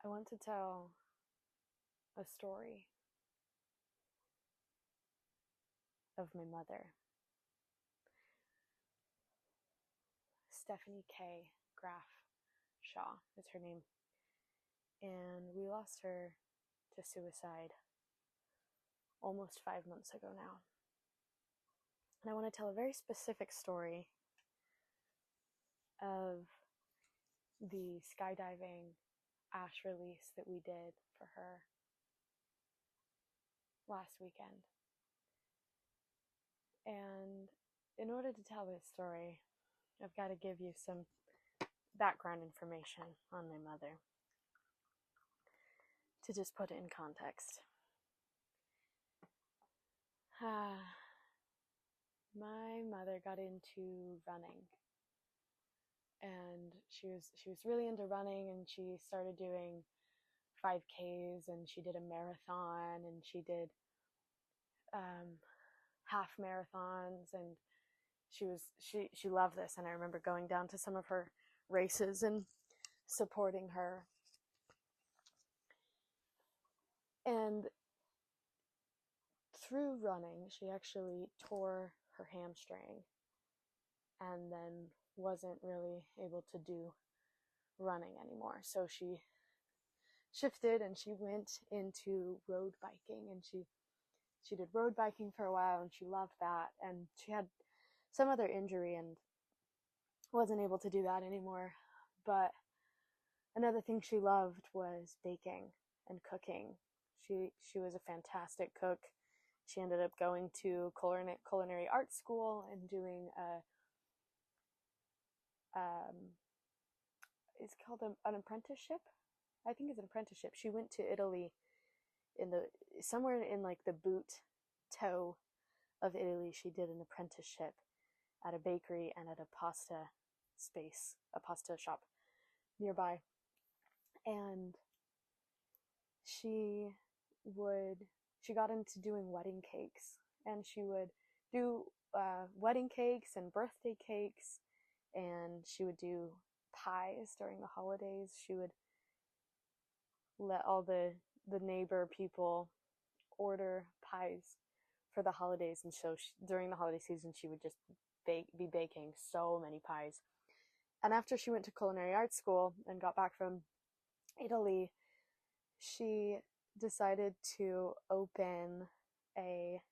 I want to tell a story of my mother, Stephanie K. Graf Shaw is her name. And we lost her to suicide almost 5 months ago now. And I want to tell a very specific story of the skydiving ash release that we did for her last weekend. And in order to tell this story, I've got to give you some background information on my mother to just put it in context. My mother got into running, and she was really into running, and she started doing 5Ks, and she did a marathon, and she did half marathons, and she loved this. And I remember going down to some of her races and supporting her. And through running, she actually tore her hamstring and then wasn't really able to do running anymore. So she shifted and she went into road biking, and she did road biking for a while, and she loved that. And she had some other injury and wasn't able to do that anymore. But another thing she loved was baking and cooking. She was a fantastic cook. She ended up going to culinary art school and doing it's called an apprenticeship. I think it's an apprenticeship. She went to Italy somewhere in like the boot toe of Italy. She did an apprenticeship at a bakery and at a pasta shop nearby. And she got into doing wedding cakes, and she would do wedding cakes and birthday cakes, and she would do pies during the holidays. She would let all the neighbor people order pies for the holidays, and so during the holiday season she would just be baking so many pies. And after she went to culinary arts school and got back from Italy, she decided to open a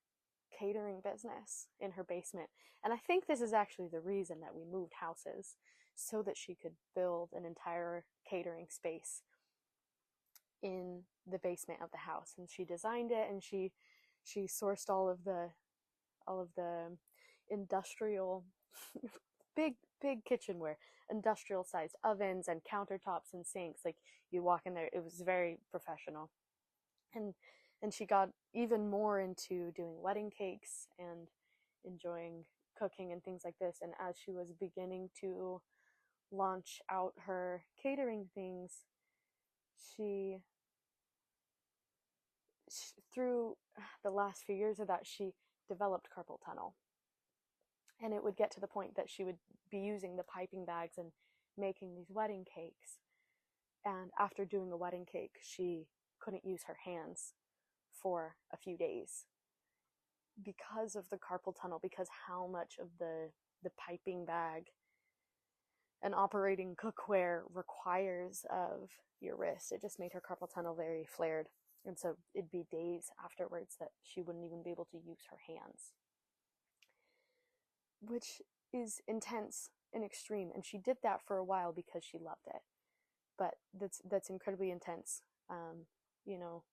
catering business in her basement. And I think this is actually the reason that we moved houses, so that she could build an entire catering space in the basement of the house. And she designed it, and she sourced all of the industrial big kitchenware, industrial sized ovens and countertops and sinks. Like, you walk in there, it was very professional. And she got even more into doing wedding cakes and enjoying cooking and things like this. And as she was beginning to launch out her catering things, she through the last few years of that, she developed carpal tunnel. And it would get to the point that she would be using the piping bags and making these wedding cakes. And after doing a wedding cake, she couldn't use her hands for a few days because of the carpal tunnel, because how much of the piping bag and operating cookware requires of your wrist. It just made her carpal tunnel very flared. And so it'd be days afterwards that she wouldn't even be able to use her hands, which is intense and extreme. And she did that for a while because she loved it. But that's incredibly intense, you know.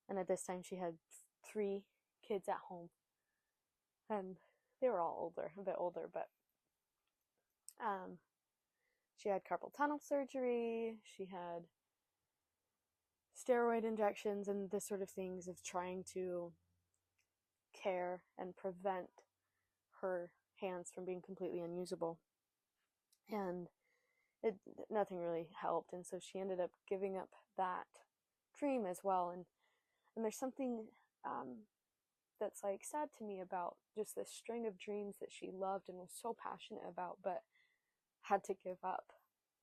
And at this time she had 3 kids at home, and they were all a bit older, but she had carpal tunnel surgery, she had steroid injections and this sort of things of trying to care and prevent her hands from being completely unusable. And nothing really helped, and so she ended up giving up that dream as well. And there's something that's like sad to me about just this string of dreams that she loved and was so passionate about, but had to give up,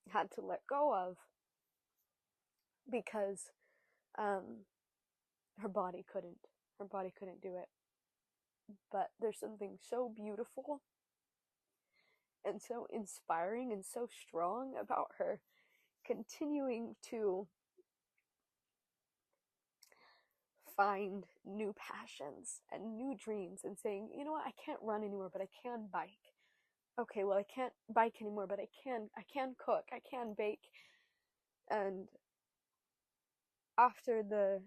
had to let go of, because um, her body couldn't. Her body couldn't do it. But there's something so beautiful and so inspiring and so strong about her continuing to find new passions and new dreams and saying, you know what, I can't run anymore, but I can bike. Okay, well, I can't bike anymore, but I can cook, I can bake. And after the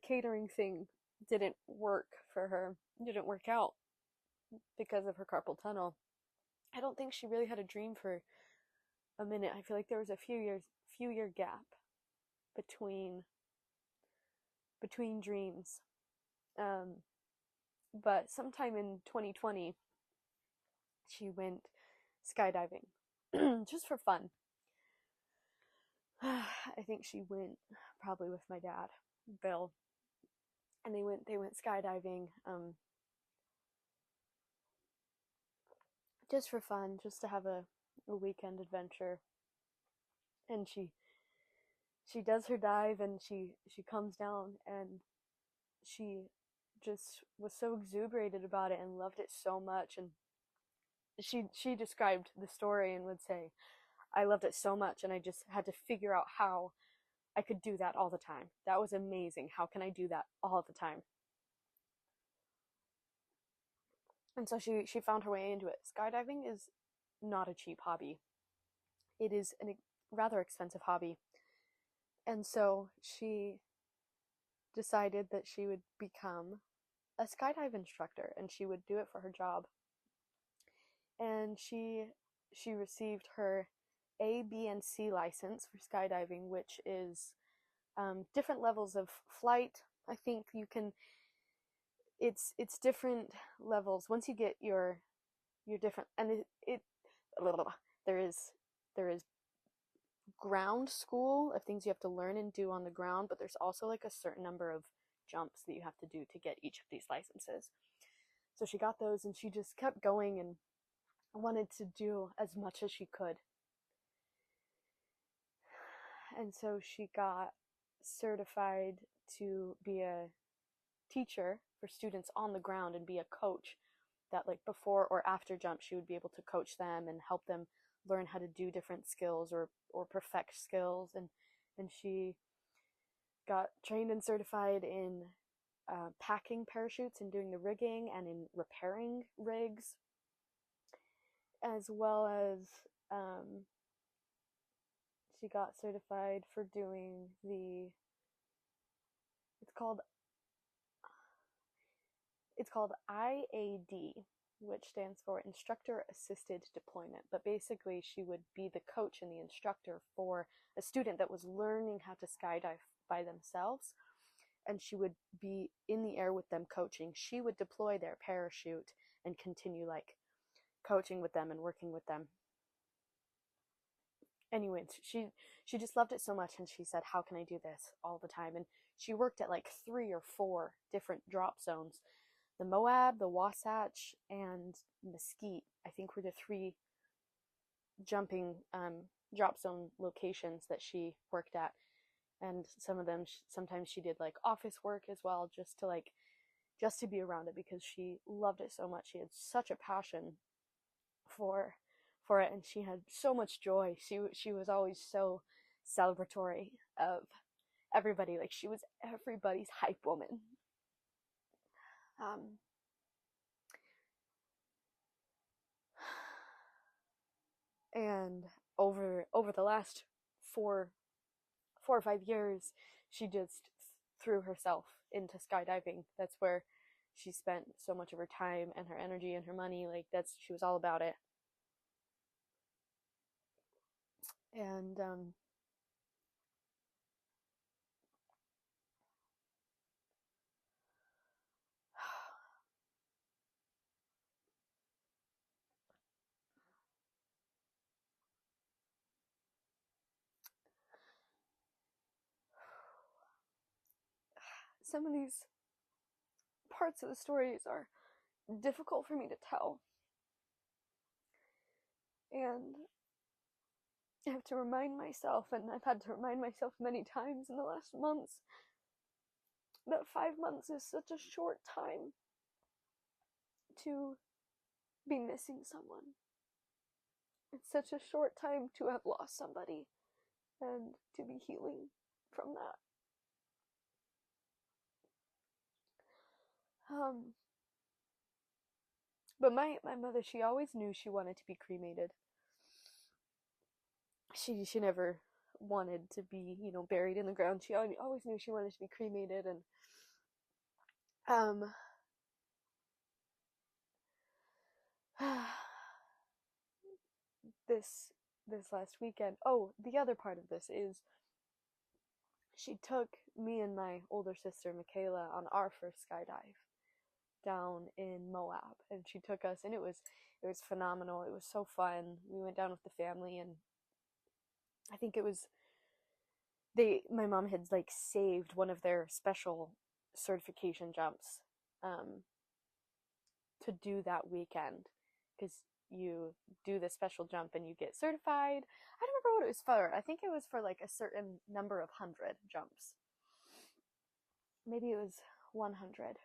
catering thing didn't work for her, didn't work out because of her carpal tunnel, I don't think she really had a dream for a minute. I feel like there was a few year gap between dreams. Um, but sometime in 2020, she went skydiving just for fun. I think she went probably with my dad, Bill, and they went skydiving just for fun, just to have a weekend adventure. And she does her dive, and she comes down, and she just was so exuberated about it and loved it so much. And she described the story and would say, I loved it so much, and I just had to figure out how I could do that all the time. That was amazing. How can I do that all the time? And so she found her way into it. Skydiving is not a cheap hobby. It is a rather expensive hobby. And so she decided that she would become a skydive instructor, and she would do it for her job. And she received her A, B, and C license for skydiving, which is different levels of flight. I think you can. It's different levels. Once you get your different, and it there is ground school of things you have to learn and do on the ground, but there's also like a certain number of jumps that you have to do to get each of these licenses. So she got those, and she just kept going and wanted to do as much as she could. And so she got certified to be a teacher for students on the ground and be a coach, that like before or after jump she would be able to coach them and help them learn how to do different skills or perfect skills. And she got trained and certified in packing parachutes and doing the rigging and in repairing rigs, as well as she got certified for doing it's called it's called IAD, which stands for Instructor Assisted Deployment. But basically, she would be the coach and the instructor for a student that was learning how to skydive by themselves, and she would be in the air with them coaching. She would deploy their parachute and continue like coaching with them and working with them. Anyways, she just loved it so much, and she said, how can I do this all the time? And she worked at like 3 or 4 different drop zones. The Moab, the Wasatch, and Mesquite, I think, were the 3 jumping drop zone locations that she worked at. And some of them, sometimes she did like office work as well, just to be around it, because she loved it so much. She had such a passion for it, and she had so much joy. She was always so celebratory of everybody. Like, she was everybody's hype woman. Um, and over the last 4 or 5 years, she just threw herself into skydiving. That's where she spent so much of her time and her energy and her money. Like, she was all about it. And some of these parts of the stories are difficult for me to tell. And I have to remind myself, and I've had to remind myself many times in the last months, that 5 months is such a short time to be missing someone. It's such a short time to have lost somebody and to be healing from that. But my mother, she always knew she wanted to be cremated. She never wanted to be, buried in the ground. She always knew she wanted to be cremated. And this last weekend, the other part of this is she took me and my older sister Michaela on our first skydive down in Moab, and she took us, and it was phenomenal. It was so fun. We went down with the family, and I think it was my mom had like saved one of their special certification jumps to do that weekend, because you do the special jump and you get certified. I don't remember what it was for. I think it was for like a certain number of 100 jumps. Maybe it was 100.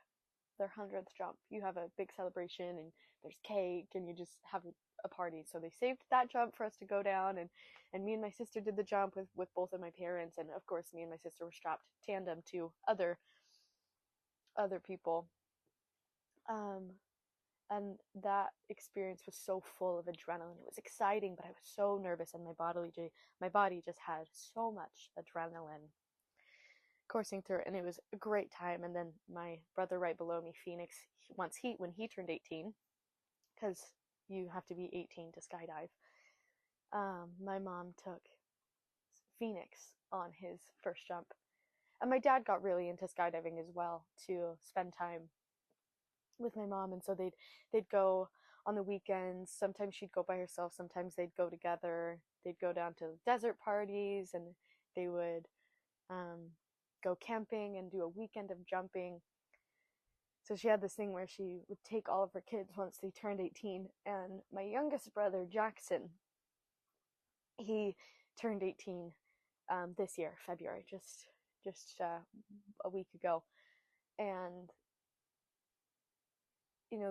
Their 100th jump. You have a big celebration and there's cake and you just have a party. So they saved that jump for us to go down, and me and my sister did the jump with both of my parents, and of course me and my sister were strapped tandem to other people. And that experience was so full of adrenaline. It was exciting, but I was so nervous, and my body just had so much adrenaline coursing through it, and it was a great time. And then my brother right below me, Phoenix, when he turned 18, because you have to be 18 to skydive, my mom took Phoenix on his first jump. And my dad got really into skydiving as well, to spend time with my mom, and so they'd go on the weekends. Sometimes she'd go by herself, sometimes they'd go together. They'd go down to desert parties, and they would go camping and do a weekend of jumping. So she had this thing where she would take all of her kids once they turned 18. And my youngest brother, Jackson, he turned 18 this year, February, just a week ago. And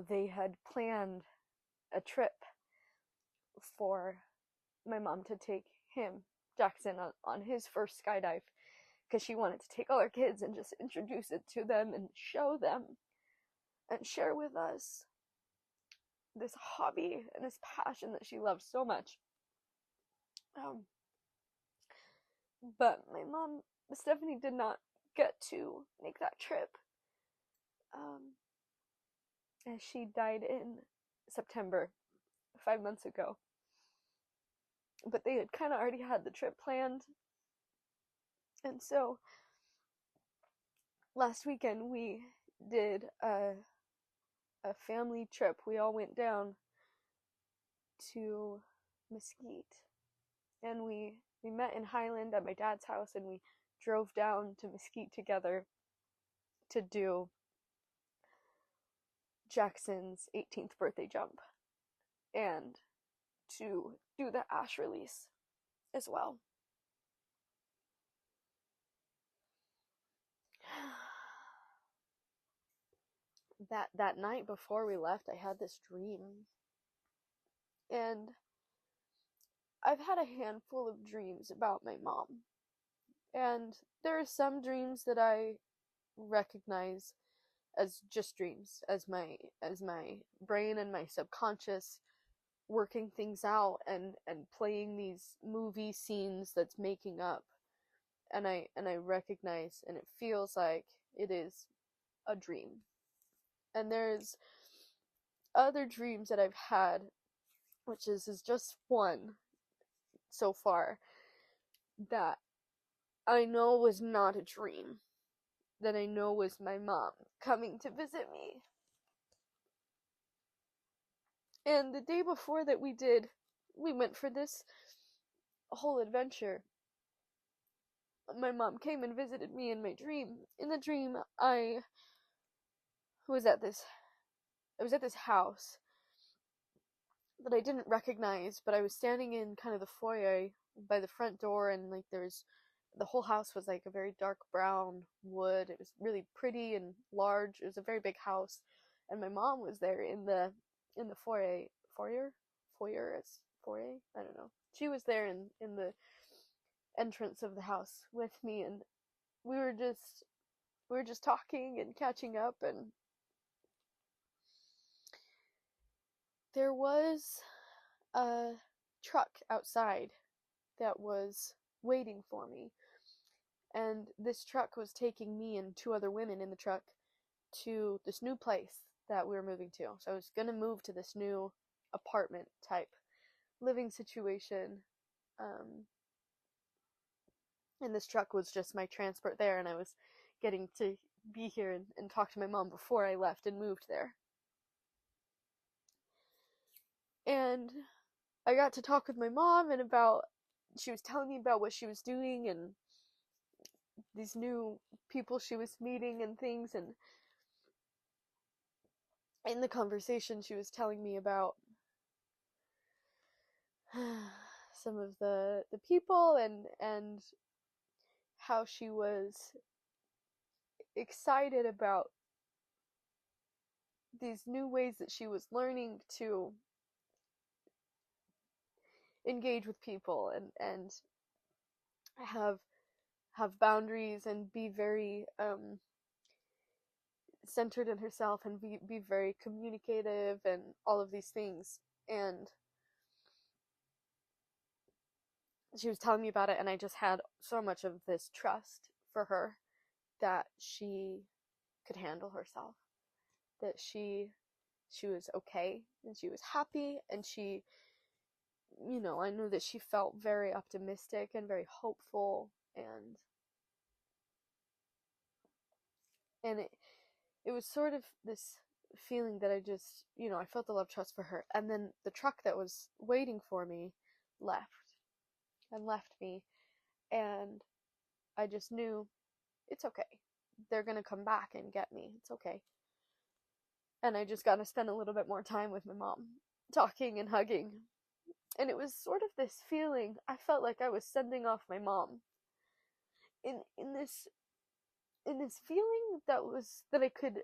they had planned a trip for my mom to take him, Jackson, on his first skydive, because she wanted to take all her kids and just introduce it to them and show them and share with us this hobby and this passion that she loves so much. But my mom, Stephanie, did not get to make that trip. And she died in September, 5 months ago. But they had kind of already had the trip planned. And so last weekend we did a family trip. We all went down to Mesquite, and we met in Highland at my dad's house, and we drove down to Mesquite together to do Jackson's 18th birthday jump and to do the ash release as well. That night before we left, I had this dream. And I've had a handful of dreams about my mom. And there are some dreams that I recognize as just dreams, as my brain and my subconscious working things out and playing these movie scenes that's making up. And I recognize, and it feels like it is a dream. And there's other dreams that I've had, which is just one so far, that I know was not a dream, that I know was my mom coming to visit me. And the day before that we went for this whole adventure, my mom came and visited me in my dream. In the dream, I was at this house that I didn't recognize, but I was standing in kind of the foyer by the front door, and like there's the whole house was like a very dark brown wood. It was really pretty and large. It was a very big house, and my mom was there in the foyer. I don't know. She was there in the entrance of the house with me, and we were just we were just talking and catching up, and there was a truck outside that was waiting for me. And this truck was taking me and two other women in the truck to this new place that we were moving to. So I was going to move to this new apartment type living situation. Um, and this truck was just my transport there, and I was getting to be here and talk to my mom before I left and moved there. And I got to talk with my mom, and she was telling me about what she was doing and these new people she was meeting and things. And in the conversation, she was telling me about some of the people, and how she was excited about these new ways that she was learning to engage with people, and have boundaries and be very centered in herself, and be very communicative and all of these things. And she was telling me about it, and I just had so much of this trust for her that she could handle herself, that she was okay, and she was happy, and she, I knew that she felt very optimistic and very hopeful, and it was sort of this feeling that I just, I felt a lot of trust for her. And then the truck that was waiting for me left me, and I just knew it's okay. They're gonna come back and get me. It's okay. And I just got to spend a little bit more time with my mom, talking and hugging. And it was sort of this feeling, I felt like I was sending off my mom in this feeling that I could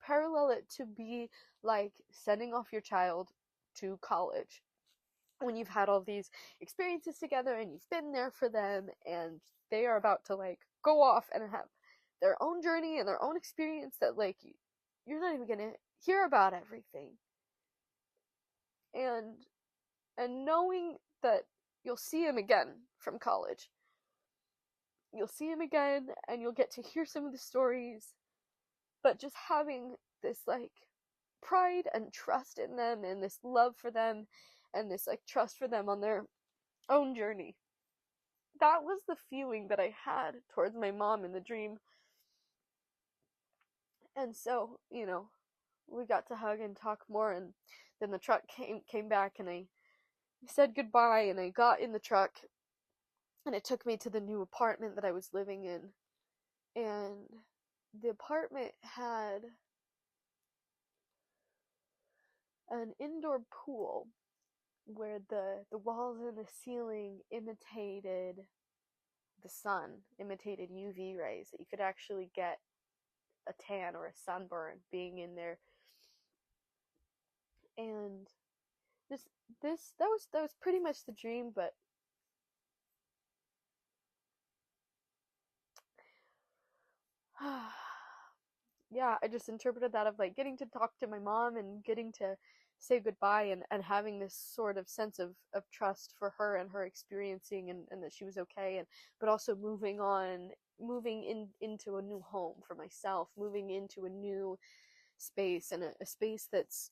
parallel it to be like sending off your child to college when you've had all these experiences together and you've been there for them, and they are about to like go off and have their own journey and their own experience that like you're not even gonna hear about everything. And knowing that you'll see him again from college, you'll see him again and you'll get to hear some of the stories, but just having this like pride and trust in them, and this love for them, and this like trust for them on their own journey. That was the feeling that I had towards my mom in the dream. And so, we got to hug and talk more, and then the truck came back, and I said goodbye, and I got in the truck, and it took me to the new apartment that I was living in. And the apartment had an indoor pool where the walls and the ceiling imitated the sun, imitated UV rays, that you could actually get a tan or a sunburn being in there. And that was pretty much the dream. But yeah, I just interpreted that of like getting to talk to my mom and getting to say goodbye, and having this sort of sense of trust for her and her experiencing, and that she was okay, and but also moving into a new home for myself, moving into a new space, and a space that's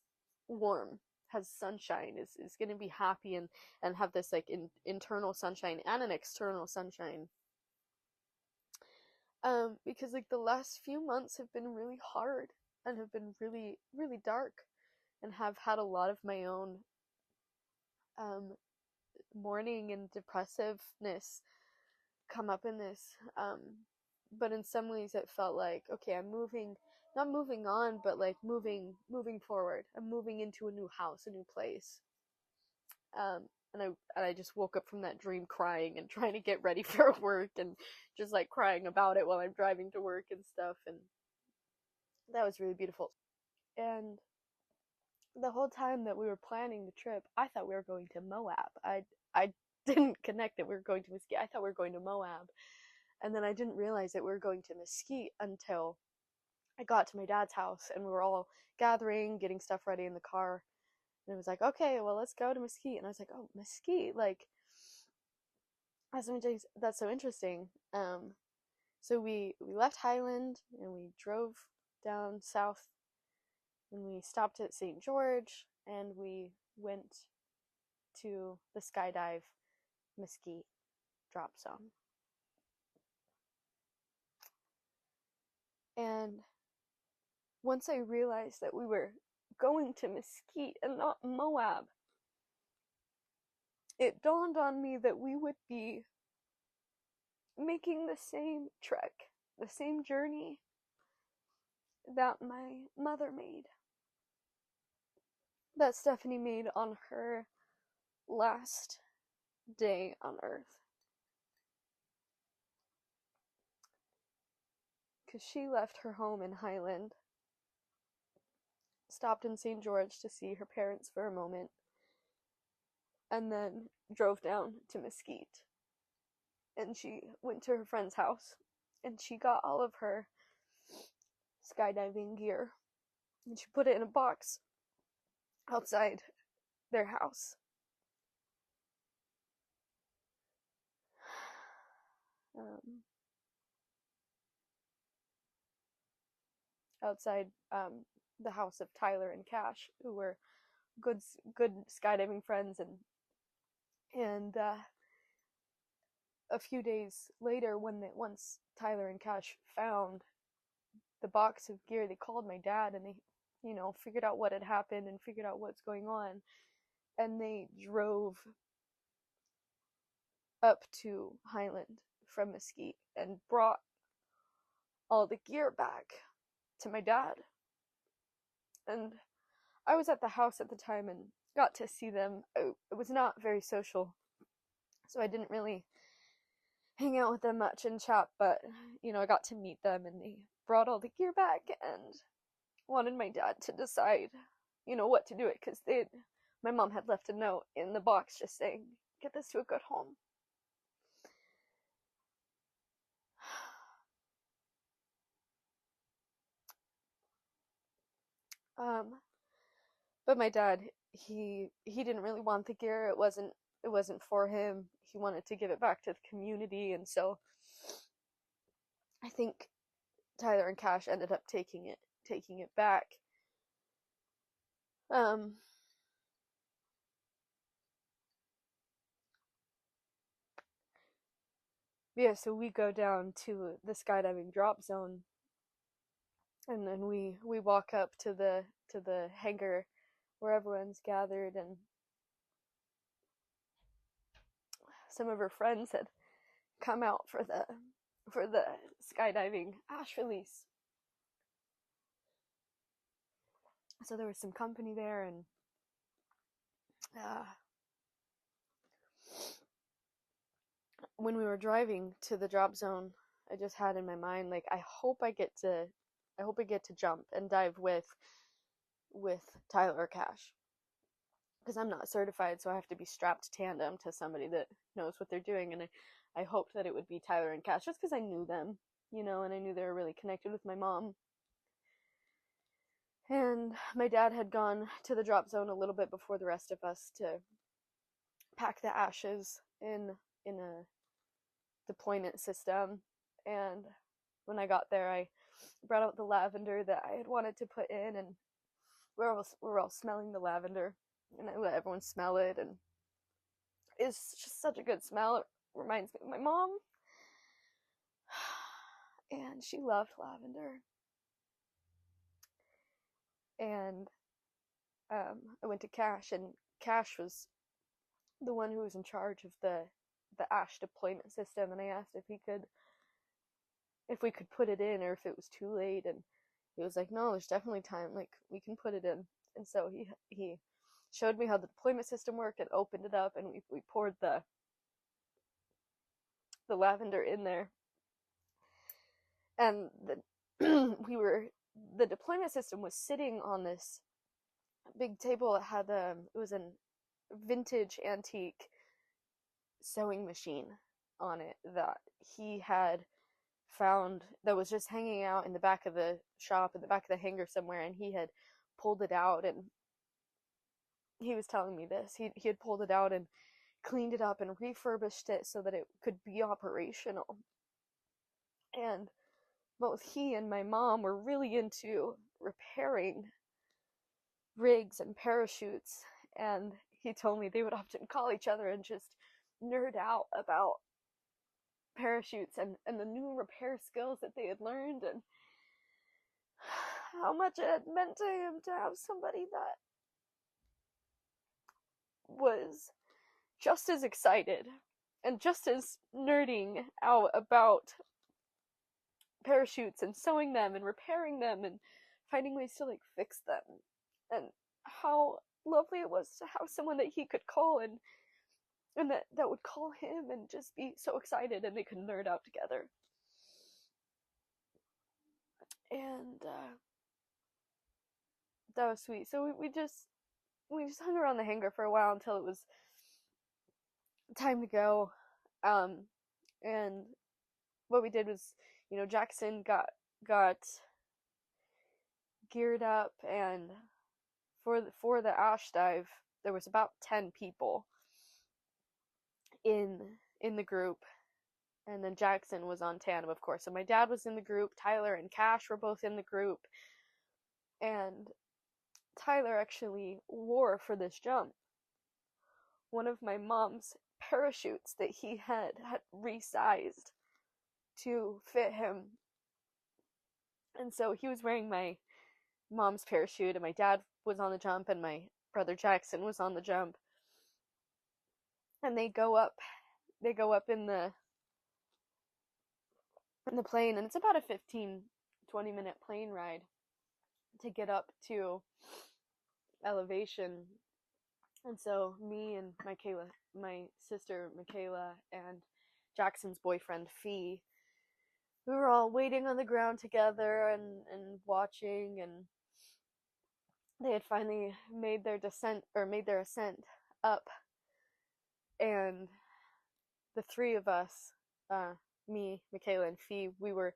warm, has sunshine, is going to be happy, and have this like internal sunshine and an external sunshine. Because like the last few months have been really hard, and have been really, really dark, and have had a lot of my own um, mourning and depressiveness come up in this. But in some ways it felt like, okay, I'm moving, not moving on, but like moving forward. I'm moving into a new house, a new place. I just woke up from that dream crying and trying to get ready for work and just like crying about it while I'm driving to work and stuff, and that was really beautiful. And the whole time that we were planning the trip, I thought we were going to Moab. I didn't connect that we were going to Mesquite. I thought we were going to Moab. And then I didn't realize that we were going to Mesquite until I got to my dad's house and we were all gathering, getting stuff ready in the car. And it was like, okay, well, let's go to Mesquite. And I was like, oh, Mesquite, like, that's so interesting. So we left Highland and we drove down south and we stopped at St. George and we went to the skydive Mesquite drop zone. And once I realized that we were going to Mesquite and not Moab, it dawned on me that we would be making the same trek, the same journey that my mother made, that Stephanie made on her last day on Earth. Because she left her home in Highland, stopped in St. George to see her parents for a moment, and then drove down to Mesquite. And she went to her friend's house, and she got all of her skydiving gear, and she put it in a box outside their house. Outside the house of Tyler and Cash, who were good skydiving friends, and a few days later, once Tyler and Cash found the box of gear, they called my dad and they, figured out what had happened and figured out what's going on, and they drove up to Highland from Mesquite and brought all the gear back to my dad. And I was at the house at the time and got to see them. It was not very social, so I didn't really hang out with them much and chat, but I got to meet them, and they brought all the gear back and wanted my dad to decide what to do it, because my mom had left a note in the box just saying, get this to a good home. But my dad, he didn't really want the gear. It wasn't for him. He wanted to give it back to the community, and so I think Tyler and Cash ended up taking it back. Yeah, so we go down to the skydiving drop zone, and then we walk up to the hangar where everyone's gathered, and some of her friends had come out for the skydiving ash release. So there was some company there, and when we were driving to the drop zone, I just had in my mind, like, I hope I get to jump and dive with Tyler or Cash, because I'm not certified, so I have to be strapped tandem to somebody that knows what they're doing, and I hoped that it would be Tyler and Cash, just because I knew them, and I knew they were really connected with my mom. And my dad had gone to the drop zone a little bit before the rest of us to pack the ashes in a deployment system. And when I got there, I brought out the lavender that I had wanted to put in, and we're all smelling the lavender, and I let everyone smell it, and it's just such a good smell. It reminds me of my mom, and she loved lavender. And I went to Cash, and Cash was the one who was in charge of the ash deployment system, and I asked if we could put it in, or if it was too late, and he was like, no, there's definitely time, like, we can put it in. And so he showed me how the deployment system worked and opened it up, and we poured the lavender in there. And the deployment system was sitting on this big table. It had it was a vintage antique sewing machine on it that he had found, that was just hanging out in the back of the shop, in the back of the hangar somewhere, and he had pulled it out, and he was telling me this. He had pulled it out and cleaned it up and refurbished it so that it could be operational. And both he and my mom were really into repairing rigs and parachutes, and he told me they would often call each other and just nerd out about parachutes and the new repair skills that they had learned, and how much it had meant to him to have somebody that was just as excited and just as nerding out about parachutes and sewing them and repairing them and finding ways to like fix them, and how lovely it was to have someone that he could call and that would call him and just be so excited, and they could nerd out together. And that was sweet. So we just hung around the hangar for a while until it was time to go. And what we did was, Jackson got geared up, and for the ash dive, there was about 10 people in the group, and then Jackson was on tandem, of course. So my dad was in the group, Tyler and Cash were both in the group, and Tyler actually wore for this jump one of my mom's parachutes that he had resized to fit him. And so he was wearing my mom's parachute, and my dad was on the jump, and my brother Jackson was on the jump. And they go up in the plane, and it's about a 15-20 minute plane ride to get up to elevation. And so me and my sister Michaela, and Jackson's boyfriend Fee, we were all waiting on the ground together and watching, and they had finally made their ascent up, and the three of us, me, Michaela, and Fee, we were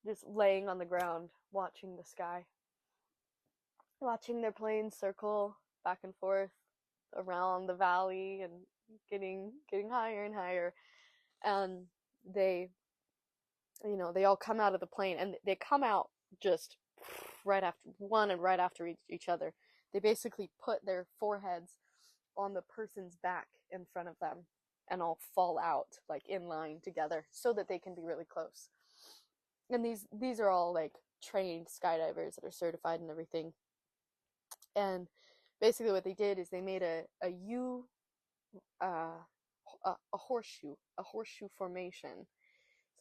just laying on the ground watching the sky, watching their plane circle back and forth around the valley and getting higher and higher. And they all come out of the plane, and they come out just right after each other. They basically put their foreheads on the person's back in front of them and all fall out like in line together so that they can be really close. And these are all like trained skydivers that are certified and everything. And basically what they did is they made a horseshoe formation.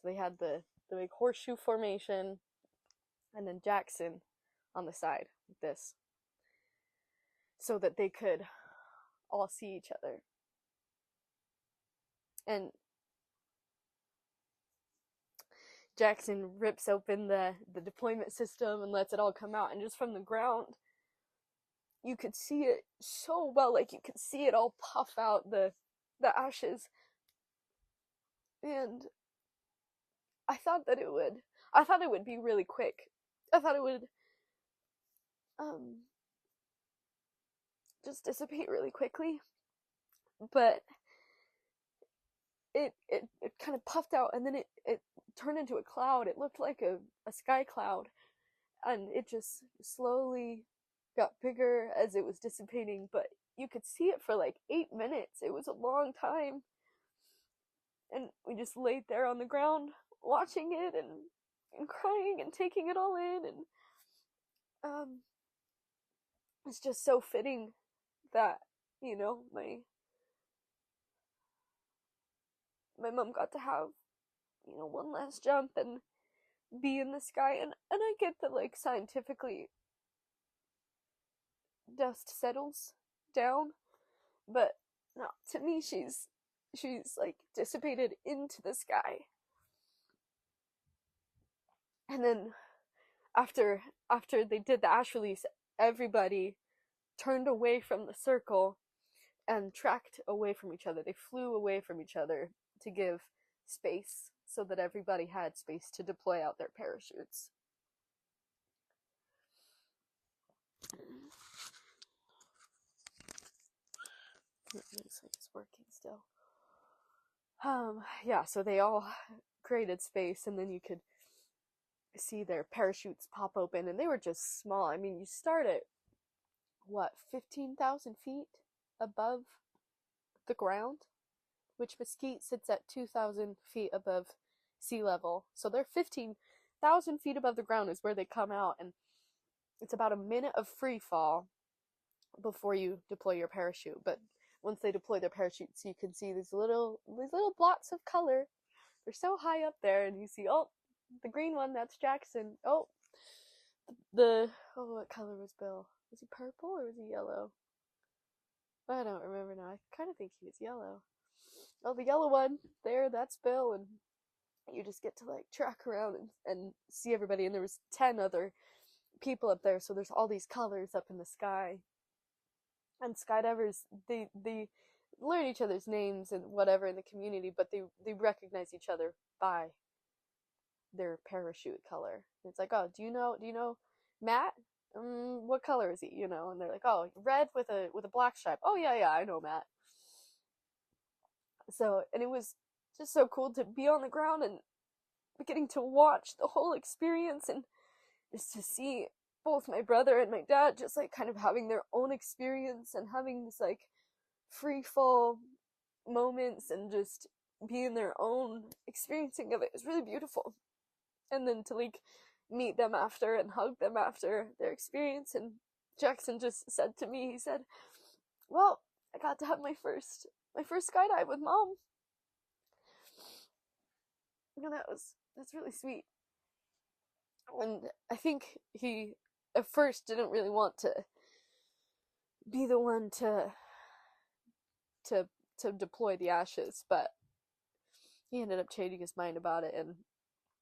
So they had the big horseshoe formation, and then Jackson on the side like this, so that they could all see each other. And Jackson rips open the deployment system and lets it all come out, and just from the ground you could see it so well, like you could see it all puff out the ashes. And I thought it would be really quick. I thought it would just dissipate really quickly, but it kind of puffed out, and then it turned into a cloud. It looked like a sky cloud, and it just slowly got bigger as it was dissipating, but you could see it for like 8 minutes. It was a long time, and we just laid there on the ground watching it and crying and taking it all in. And it's just so fitting that my mom got to have one last jump and be in the sky. And I get that, like, scientifically dust settles down, but no, to me she's like dissipated into the sky. And then after they did the ash release, everybody turned away from the circle and tracked away from each other. They flew away from each other to give space so that everybody had space to deploy out their parachutes. Looks like it's working still. Yeah, so they all created space, and then you could see their parachutes pop open, and they were just small. I mean, you start at, what, 15,000 feet above the ground, which Mesquite sits at 2,000 feet above sea level. So they're 15,000 feet above the ground is where they come out, and it's about a minute of free fall before you deploy your parachute. But once they deploy their parachutes, you can see these little blots of color. They're so high up there, and you see, oh, the green one, that's Jackson. Oh, what color was Bill? Was he purple or was he yellow? I don't remember now. I kind of think he was yellow. Oh, the yellow one, there, that's Bill, and you just get to, like, track around and see everybody, and there was 10 other people up there, so there's all these colors up in the sky. And skydivers, they learn each other's names and whatever in the community, but they recognize each other by their parachute color. It's like, oh, do you know Matt? What color is he? And they're like, oh, red with a black stripe. Oh yeah, I know Matt. So, and it was just so cool to be on the ground and getting to watch the whole experience, and just to see both my brother and my dad just like kind of having their own experience and having this like free fall moments and just being their own experiencing of it was really beautiful. And then to like meet them after and hug them after their experience, and Jackson just said to me, he said, well, I got to have my first skydive with Mom. And that's really sweet. And I think he at first didn't really want to be the one to deploy the ashes, but he ended up changing his mind about it, and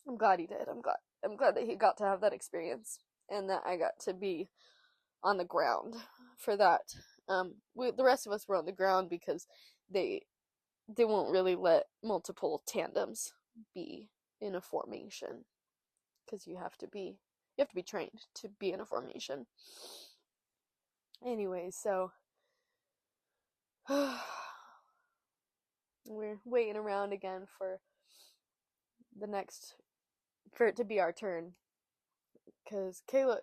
I'm glad he did. I'm glad that he got to have that experience, and that I got to be on the ground for that. The rest of us were on the ground because they won't really let multiple tandems be in a formation, because you have to be trained to be in a formation. Anyway, so we're waiting around again for it to be our turn, because Kayla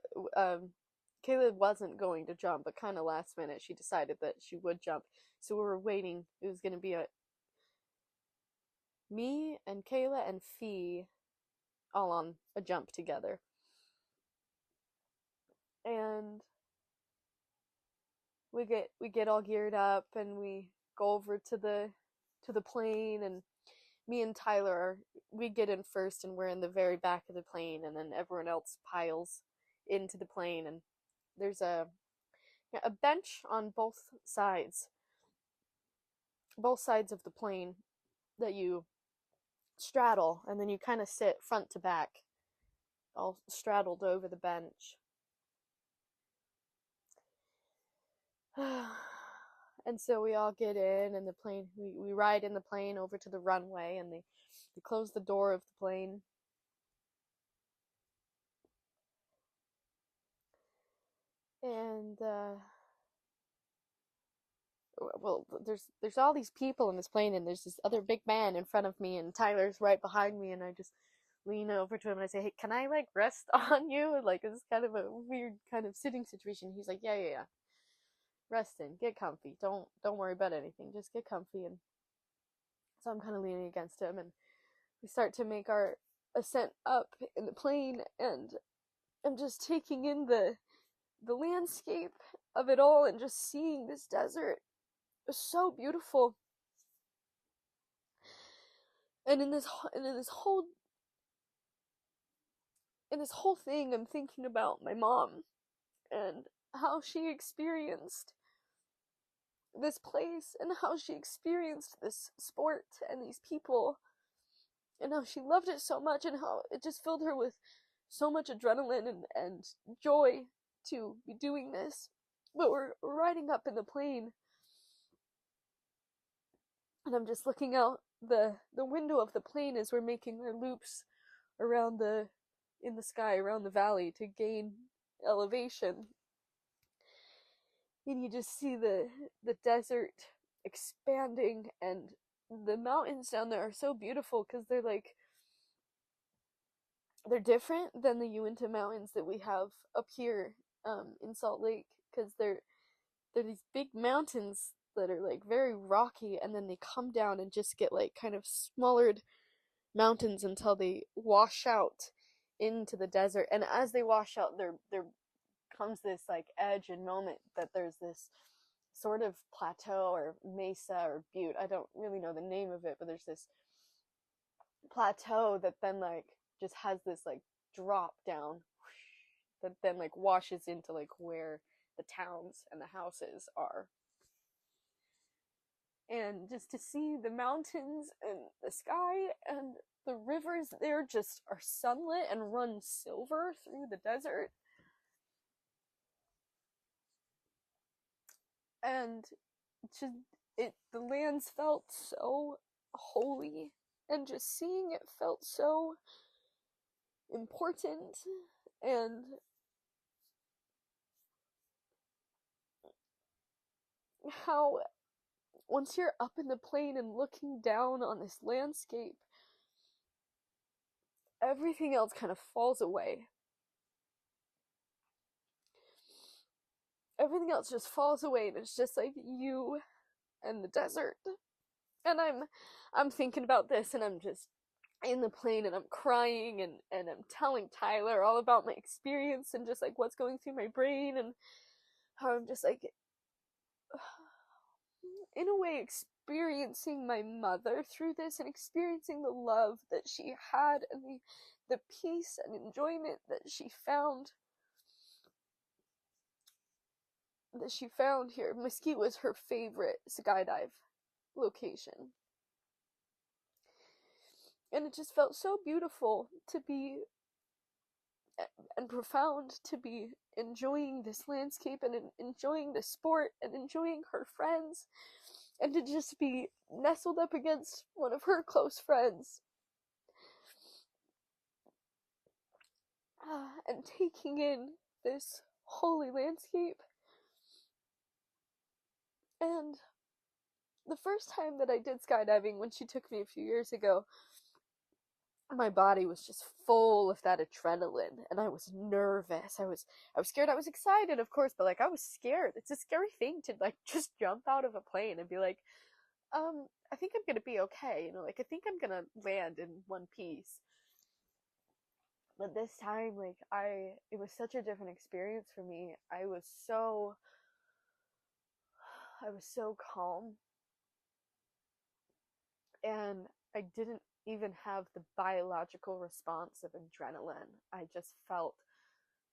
wasn't going to jump, but kind of last minute she decided that she would jump. So we were waiting. It was going to be me and Kayla and Fee all on a jump together. And we get all geared up, and we go over to the plane, and me and Tyler we get in first, and we're in the very back of the plane, and then everyone else piles into the plane, and there's a bench on both sides of the plane that you straddle, and then you kind of sit front to back, all straddled over the bench. And so we all get in, and the plane, we ride in the plane over to the runway, and they close the door of the plane. And well, there's all these people in this plane, and there's this other big man in front of me, and Tyler's right behind me, and I just lean over to him and I say, hey, can I like rest on you? Like, it's kind of a weird kind of sitting situation. He's like, yeah. Rest in, get comfy. Don't worry about anything. Just get comfy. And so I'm kind of leaning against him, and we start to make our ascent up in the plane, and I'm just taking in the landscape of it all, and just seeing this desert. It was so beautiful. And in this whole thing, I'm thinking about my mom and how she experienced this place and how she experienced this sport and these people and how she loved it so much and how it just filled her with so much adrenaline and joy to be doing this. But we're riding up in the plane and I'm just looking out the window of the plane as we're making our loops around in the sky around the valley to gain elevation. And you just see the desert expanding, and the mountains down there are so beautiful because they're different than the Uinta Mountains that we have up here in Salt Lake, because they're these big mountains that are like very rocky, and then they come down and just get like kind of smaller mountains until they wash out into the desert. And as they wash out, there comes this like edge and moment that there's this sort of plateau or mesa or butte. I don't really know the name of it, but there's this plateau that then like just has this like drop down that then like washes into like where the towns and the houses are. And just to see the mountains and the sky and the rivers there just are sunlit and run silver through the desert. And just the lands felt so holy, and just seeing it felt so important. And how once you're up in the plane and looking down on this landscape, everything else kind of falls away. Everything else just falls away, and it's just like you and the desert. And I'm thinking about this, and I'm just in the plane, and I'm crying, and I'm telling Tyler all about my experience and just like what's going through my brain, and how I'm just like in a way experiencing my mother through this, and experiencing the love that she had and the peace and enjoyment that she found here. Mesquite was her favorite skydive location. And it just felt so beautiful to be, and profound to be enjoying this landscape and enjoying the sport and enjoying her friends, and to just be nestled up against one of her close friends. And taking in this holy landscape. And the first time that I did skydiving, when she took me a few years ago, my body was just full of that adrenaline, and I was nervous. I was scared. I was excited, of course, but like I was scared. It's a scary thing to like just jump out of a plane and be like, I think I'm gonna be okay, like I think I'm gonna land in one piece. But this time, like it was such a different experience for me. I was so calm, and I didn't even have the biological response of adrenaline. I just felt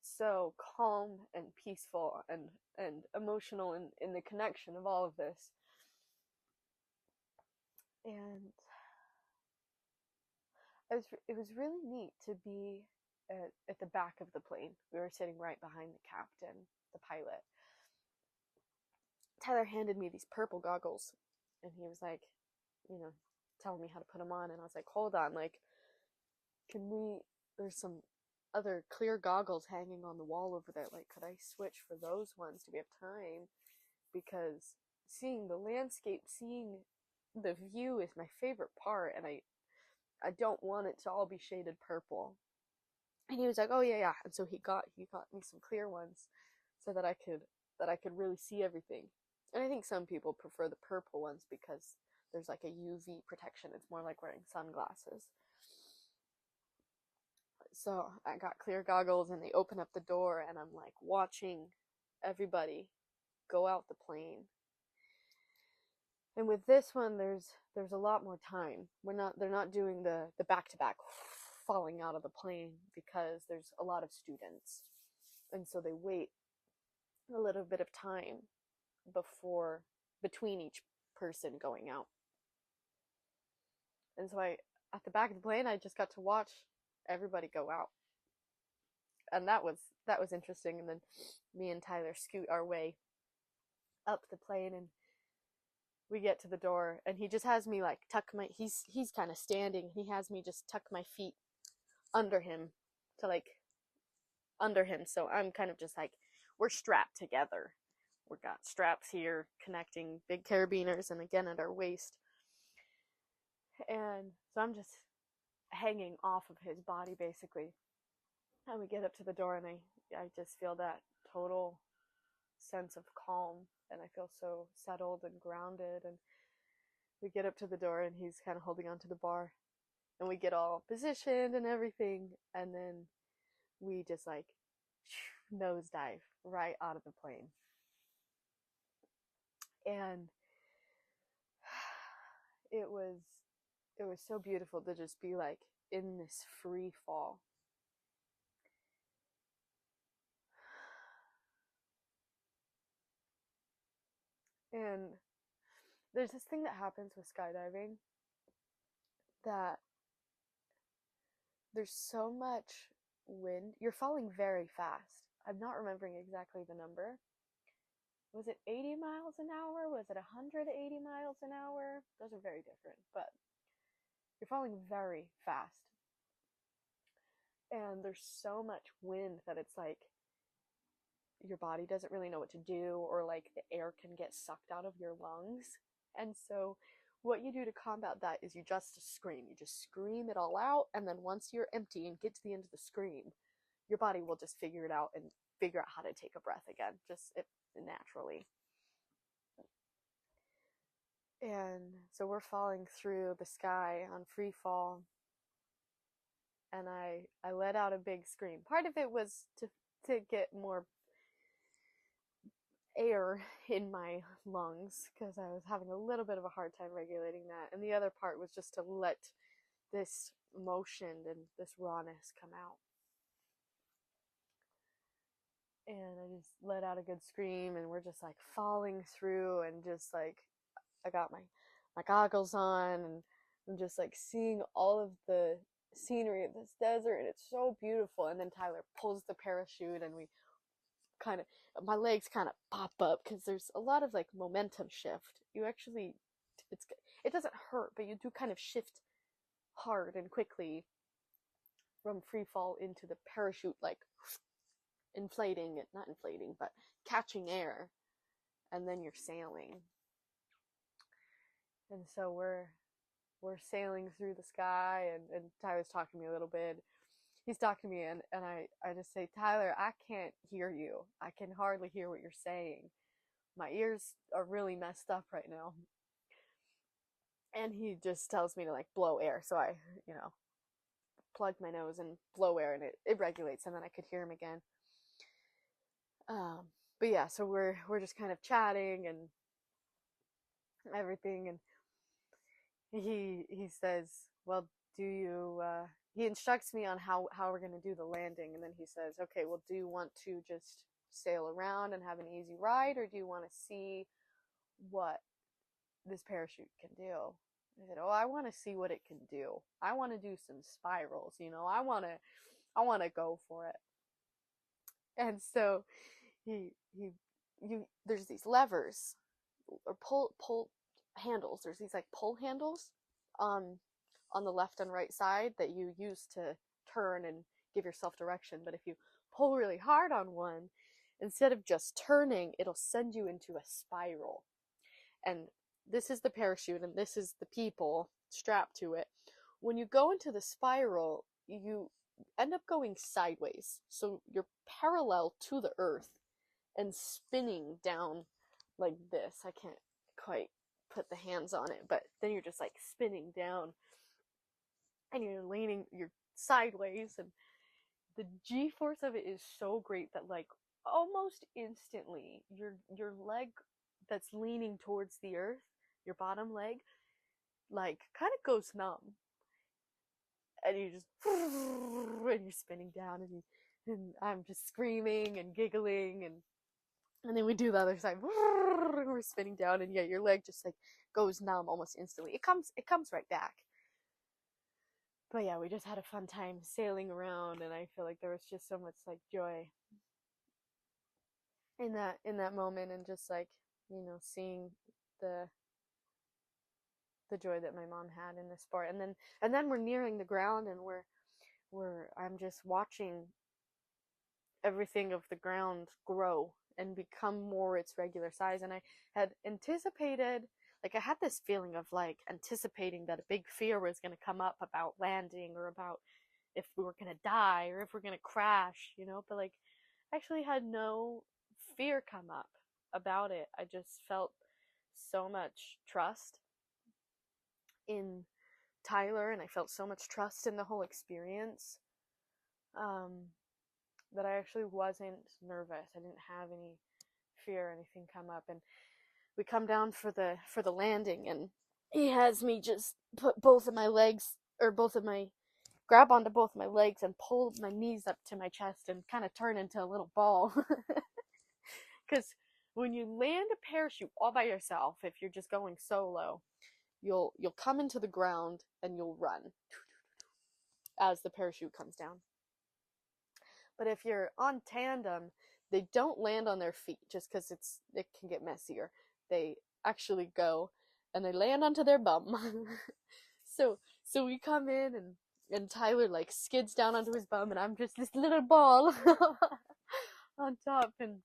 so calm and peaceful and emotional in the connection of all of this. And it was really neat to be at the back of the plane. We were sitting right behind the captain, the pilot. Tyler handed me these purple goggles, and he was like, telling me how to put them on, and I was like, hold on, like, there's some other clear goggles hanging on the wall over there, like, could I switch for those ones? Do we have time? Because seeing the landscape, seeing the view is my favorite part, and I don't want it to all be shaded purple. And he was like, oh yeah, and so he got me some clear ones so that I could really see everything. And I think some people prefer the purple ones because there's like a UV protection. It's more like wearing sunglasses. So I got clear goggles, and they open up the door, and I'm like watching everybody go out the plane. And with this one, there's a lot more time. They're not doing the back-to-back falling out of the plane because there's a lot of students. And so they wait a little bit of time before between each person going out. And so at the back of the plane, I just got to watch everybody go out. And that was interesting. And then me and Tyler scoot our way up the plane, and we get to the door, and he just has me like tuck my, he's kind of standing, he has me just tuck my feet under him to like under him, so I'm kind of just like, we're strapped together, we got straps here connecting big carabiners and again at our waist, and so I'm just hanging off of his body basically. And we get up to the door, and I just feel that total sense of calm, and I feel so settled and grounded. And we get up to the door, and he's kind of holding onto the bar, and we get all positioned and everything, and then we just like nosedive right out of the plane. And it was so beautiful to just be like in this free fall. And there's this thing that happens with skydiving, that there's so much wind. You're falling very fast. I'm not remembering exactly the number. Was it 80 miles an hour? Was it 180 miles an hour? Those are very different, but you're falling very fast. And there's so much wind that it's like your body doesn't really know what to do, or like the air can get sucked out of your lungs. And so what you do to combat that is you just scream. You just scream it all out, and then once you're empty and get to the end of the scream, your body will just figure it out and figure out how to take a breath again, just naturally. And so we're falling through the sky on free fall, and I let out a big scream. Part of it was to get more air in my lungs, because I was having a little bit of a hard time regulating that, and the other part was just to let this emotion and this rawness come out. And I just let out a good scream, and we're just like falling through, and just like I got my goggles on, and I'm just like seeing all of the scenery of this desert, and it's so beautiful. And then Tyler pulls the parachute, and we kind of, my legs kind of pop up, because there's a lot of like momentum shift. You actually, it doesn't hurt, but you do kind of shift hard and quickly from free fall into the parachute, like inflating it, not inflating, but catching air, and then you're sailing. And so we're sailing through the sky, and Tyler's talking to me a little bit. He's talking to me, and I just say, Tyler, I can't hear you. I can hardly hear what you're saying. My ears are really messed up right now. And he just tells me to like blow air. So I, plug my nose and blow air, and it regulates, and then I could hear him again. But yeah, so we're just kind of chatting and everything, and he says, well, do you, he instructs me on how we're going to do the landing, and then he says, okay, well, do you want to just sail around and have an easy ride, or do you want to see what this parachute can do? I said, oh, I want to see what it can do. I want to do some spirals, I want to go for it. And so there's these levers, or pull handles. There's these like pull handles on the left and right side that you use to turn and give yourself direction. But if you pull really hard on one, instead of just turning, it'll send you into a spiral. And this is the parachute, and this is the people strapped to it. When you go into the spiral, you end up going sideways. So you're parallel to the earth and spinning down like this. I can't quite put the hands on it, but then you're just like spinning down, and you're sideways, and the G-force of it is so great that like almost instantly your leg that's leaning towards the earth, your bottom leg, like kind of goes numb, and you just and you're spinning down, and I'm just screaming and giggling, and And then we do the other side. We're spinning down, and yeah, your leg just like goes numb almost instantly. It comes right back. But yeah, we just had a fun time sailing around, and I feel like there was just so much like joy in that moment, and just like, seeing the the joy that my mom had in the sport. And then we're nearing the ground, and I'm just watching everything of the ground grow and become more its regular size. And I had anticipated, like, I had this feeling of like anticipating that a big fear was going to come up about landing, or about if we were going to die, or if we're going to crash, but like, I actually had no fear come up about it. I just felt so much trust in Tyler, and I felt so much trust in the whole experience, um, that I actually wasn't nervous. I didn't have any fear or anything come up. And we come down for the landing, and he has me just put both of my legs, or both of my grab onto both my legs and pull my knees up to my chest and kind of turn into a little ball. Because when you land a parachute all by yourself, if you're just going solo, you'll come into the ground and you'll run as the parachute comes down. But if you're on tandem, they don't land on their feet, just because it can get messier. They actually go and they land onto their bum. so we come in, and Tyler like skids down onto his bum, and I'm just this little ball on top. And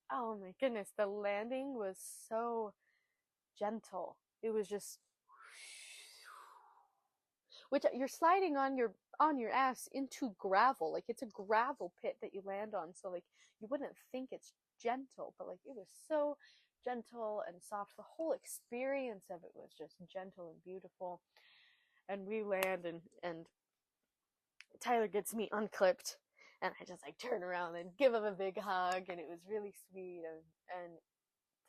oh my goodness, the landing was so gentle. It was just, which you're sliding on your ass into gravel. Like, it's a gravel pit that you land on, so like you wouldn't think it's gentle, but like it was so gentle and soft. The whole experience of it was just gentle and beautiful. And we land, and Tyler gets me unclipped, and I just like turn around and give him a big hug, and it was really sweet. And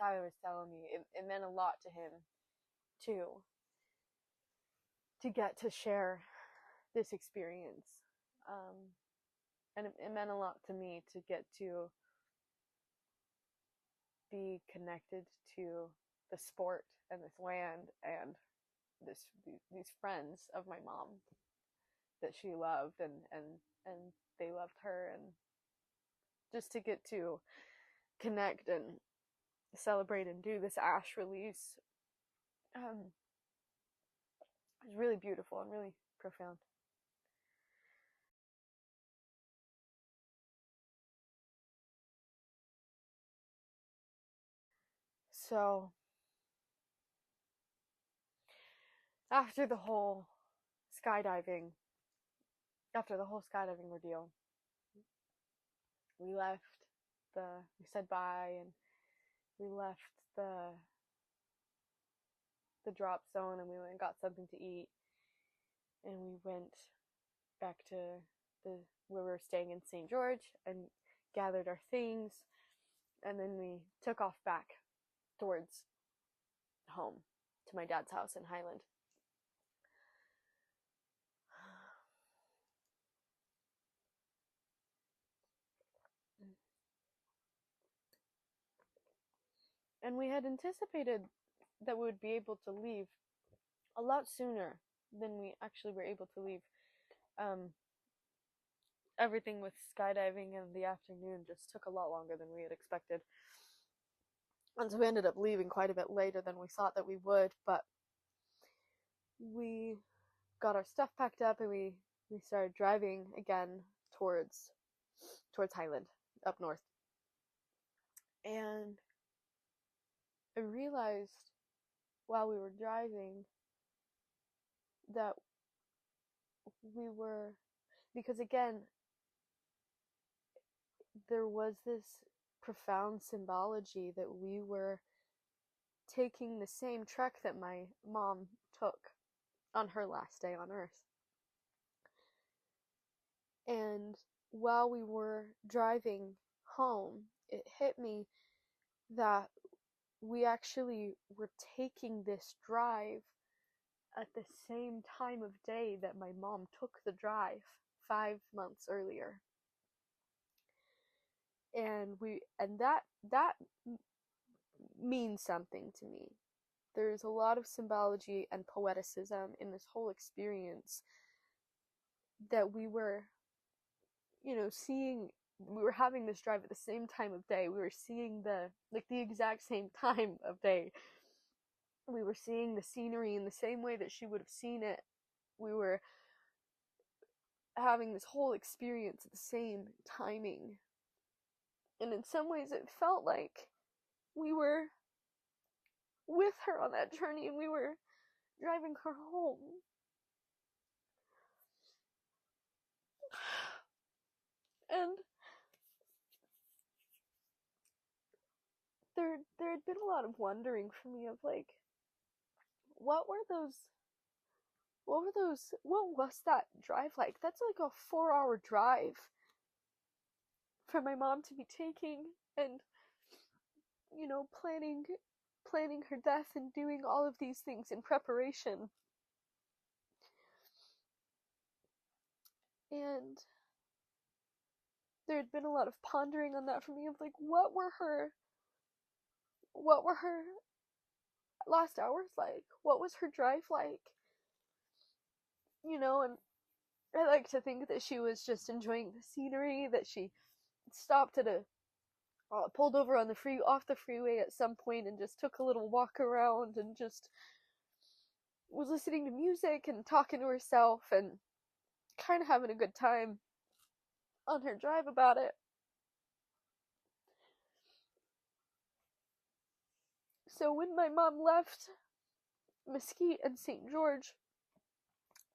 Tyler was telling me it meant a lot to him too, to get to share this experience. And it meant a lot to me to get to be connected to the sport and this land and these friends of my mom that she loved, and they loved her, and just to get to connect and celebrate and do this ash release, was really beautiful and really profound. So after the whole skydiving, after the whole skydiving ordeal, we left we said bye, and we left the drop zone, and we went and got something to eat, and we went back to the where we were staying in St. George, and gathered our things, and then we took off back towards home, to my dad's house in Highland. And we had anticipated that we would be able to leave a lot sooner than we actually were able to leave. Um, Everything with skydiving in the afternoon just took a lot longer than we had expected. And so we ended up leaving quite a bit later than we thought that we would, but we got our stuff packed up, and we started driving again towards Highland, up north. And I realized while we were driving that we were, because again, there was this profound symbology that we were taking the same trek that my mom took on her last day on Earth. And while we were driving home, it hit me that we actually were taking this drive at the same time of day that my mom took the drive 5 months earlier. and that means something to me. There's a lot of symbology and poeticism in this whole experience that we were, seeing. We were having this drive at the same time of day. We were seeing the exact same time of day. We were seeing the scenery in the same way that she would have seen it. We were having this whole experience at the same timing. And in some ways it felt like we were with her on that journey, and we were driving her home. And there had been a lot of wondering for me of like, what was that drive like? That's like a 4-hour drive for my mom to be taking, and planning her death and doing all of these things in preparation. And there had been a lot of pondering on that for me of like, what were her last hours like? What was her drive like? And I like to think that she was just enjoying the scenery, that she stopped at pulled over on off the freeway at some point and just took a little walk around and just was listening to music and talking to herself and kind of having a good time on her drive about it. So when my mom left Mesquite and St. George,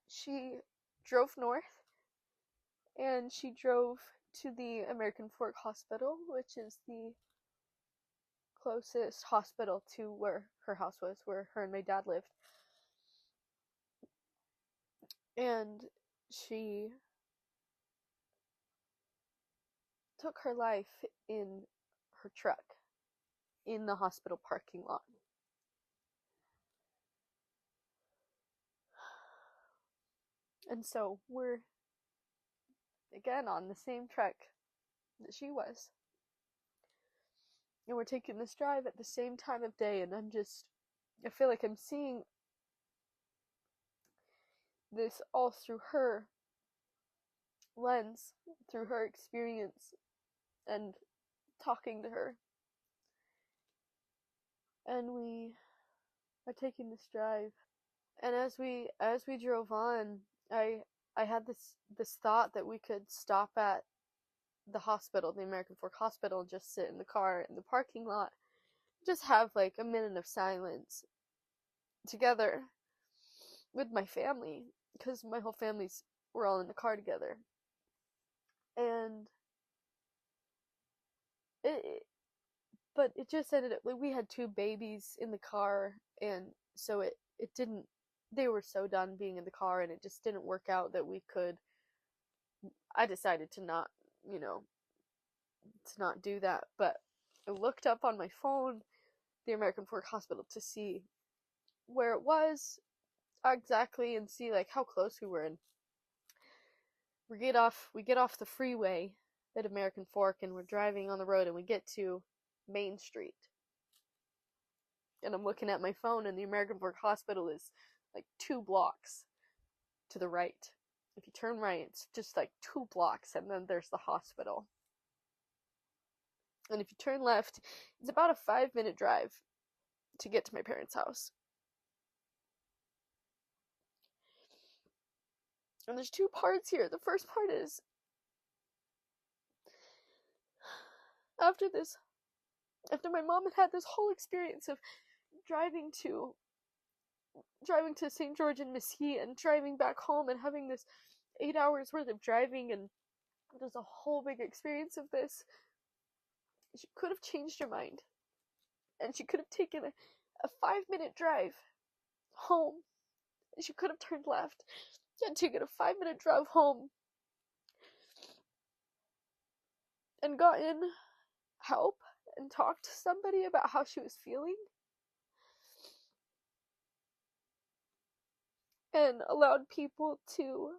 she drove north, and she drove to the American Fork Hospital, which is the closest hospital to where her house was, where her and my dad lived. And she took her life in her truck in the hospital parking lot. And so we're again on the same truck that she was. And we're taking this drive at the same time of day, and I feel like I'm seeing this all through her lens, through her experience, and talking to her. And we are taking this drive. And as we drove on, I had this thought that we could stop at the hospital, the American Fork Hospital, and just sit in the car in the parking lot, just have like a minute of silence together with my family, because my whole we're all in the car together. And but it just ended up like we had 2 babies in the car, and so it didn't, they were so done being in the car, and it just didn't work out that we could. I decided to not do that, but I looked up on my phone the American Fork Hospital to see where it was exactly and see like how close we were. And we get off the freeway at American Fork, and we're driving on the road, and we get to Main Street. And I'm looking at my phone, and the American Fork Hospital is like 2 blocks to the right. If you turn right, it's just like 2 blocks, and then there's the hospital. And if you turn left, it's about a 5-minute drive to get to my parents' house. And there's 2 parts here. The first part is, after my mom had this whole experience of driving to St. George and Mesquite and driving back home and having this 8 hours worth of driving, and there's a whole big experience of this, she could have changed her mind, and she could have taken a 5-minute drive home. She could have turned left and taken a 5-minute drive home and gotten help and talked to somebody about how she was feeling, and allowed people to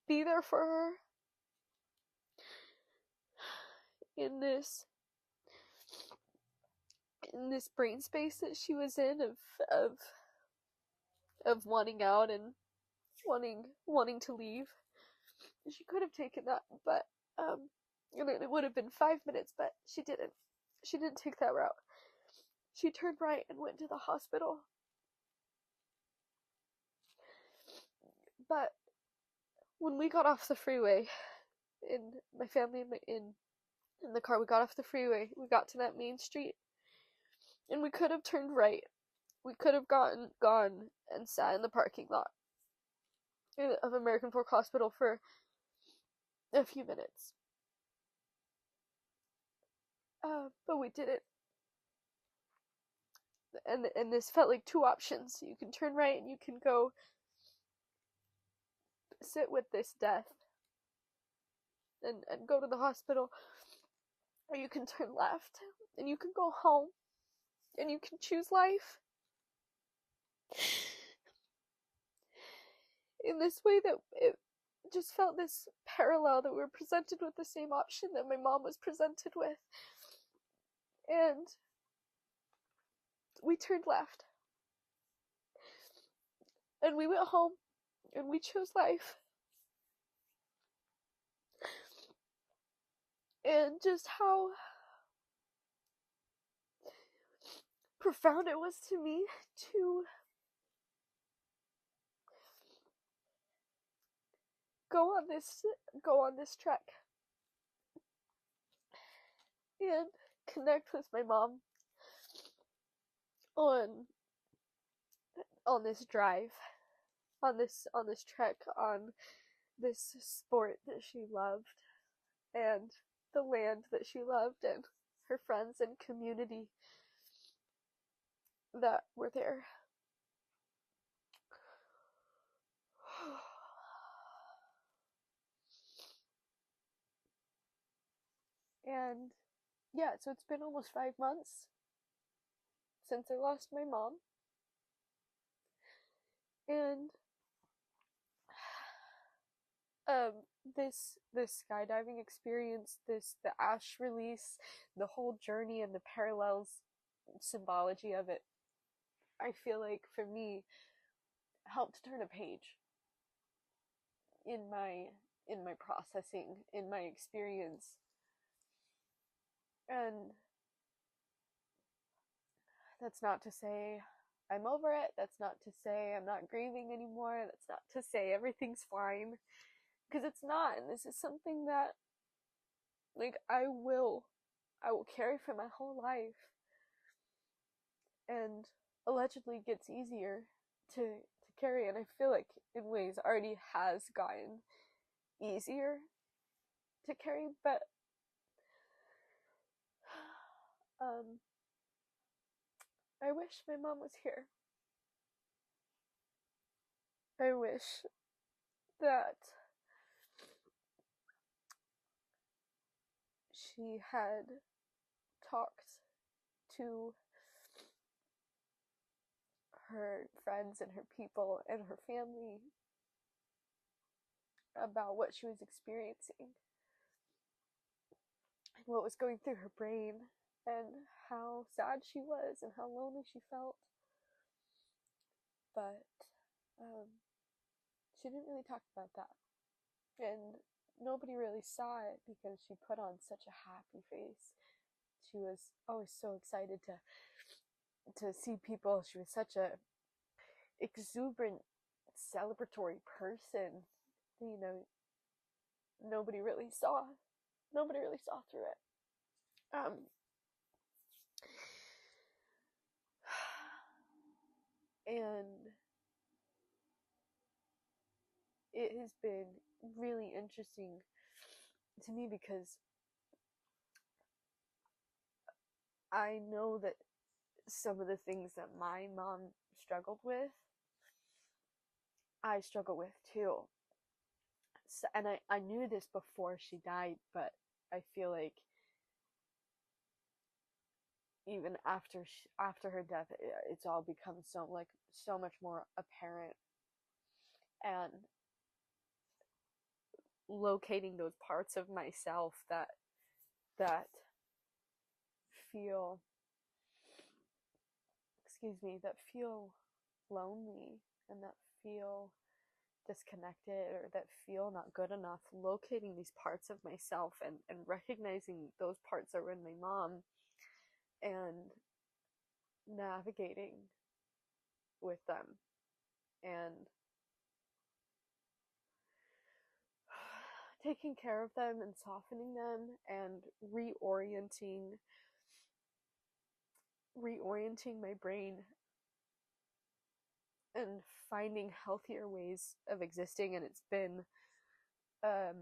be there for her in this brain space that she was in of wanting out and wanting to leave. She could have taken that, but and it would have been 5 minutes, but she didn't. She didn't take that route. She turned right and went to the hospital. But when we got off the freeway, in my family in the car, we got off the freeway, we got to that main street, and we could have turned right. We could have gone and sat in the parking lot of American Fork Hospital for a few minutes. But we didn't. And this felt like two options. You can turn right and you can go sit with this death and go to the hospital, or you can turn left and you can go home and you can choose life. In this way, that it just felt this parallel, that we were presented with the same option that my mom was presented with. And we turned left. And we went home and we chose life. And just how profound it was to me to go on this trek and connect with my mom on this drive, on this trek, on this sport that she loved, and the land that she loved, and her friends and community that were there. And yeah, so it's been almost 5 months since I lost my mom. And this skydiving experience, the ash release, the whole journey and the parallels, symbology of it, I feel like for me helped turn a page in my processing, in my experience. And that's not to say I'm over it. That's not to say I'm not grieving anymore. That's not to say everything's fine, because it's not. And this is something that, like, I will carry for my whole life, and allegedly gets easier to carry. And I feel like in ways already has gotten easier to carry. But I wish my mom was here. I wish that she had talked to her friends and her people and her family about what she was experiencing and what was going through her brain, and how sad she was and how lonely she felt. But she didn't really talk about that, and nobody really saw it because she put on such a happy face. She was always so excited to see people. She was such a exuberant, celebratory person. You know, nobody really saw through it. And it has been really interesting to me because I know that some of the things that my mom struggled with, I struggle with too. So, and I knew this before she died, but I feel like even after her death, it's all become so much more apparent. And locating those parts of myself that that feel, that feel lonely and that feel disconnected or that feel not good enough, locating these parts of myself and recognizing those parts are in my mom and navigating with them and taking care of them and softening them and reorienting my brain and finding healthier ways of existing. And it's been a,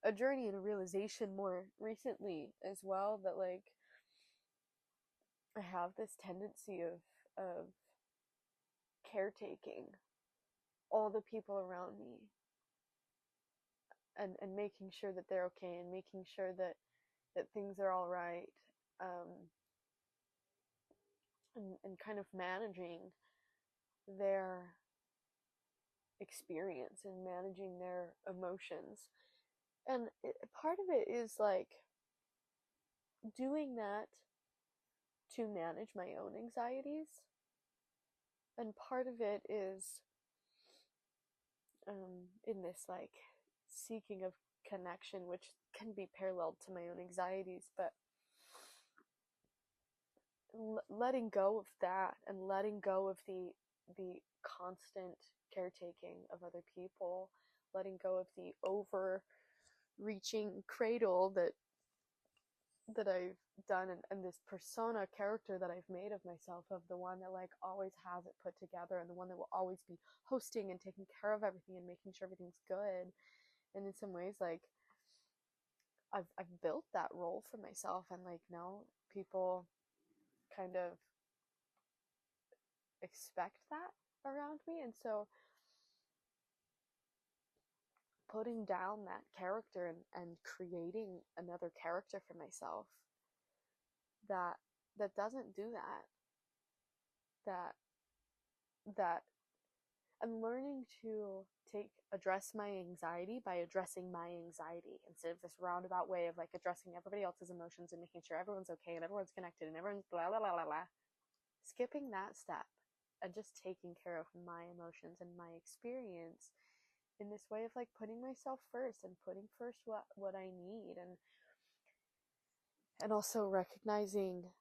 a journey and a realization more recently as well, that like I have this tendency of caretaking all the people around me and making sure that they're okay and making sure that things are all right, and kind of managing their experience and managing their emotions. And part of it is like doing that to manage my own anxieties, and part of it is in this like seeking of connection, which can be paralleled to my own anxieties, but letting go of that and letting go of the constant caretaking of other people, letting go of the overreaching cradle that I've done, and this persona character that I've made of myself, of the one that like always has it put together and the one that will always be hosting and taking care of everything and making sure everything's good. And in some ways, like I've built that role for myself, and like now people kind of expect that around me. And so putting down that character and creating another character for myself that doesn't do that that I'm learning to address my anxiety by addressing my anxiety, instead of this roundabout way of like addressing everybody else's emotions and making sure everyone's okay and everyone's connected and everyone's blah blah blah blah blah. Skipping that step and just taking care of my emotions and my experience in this way of like putting myself first and putting first what I need, and also recognizing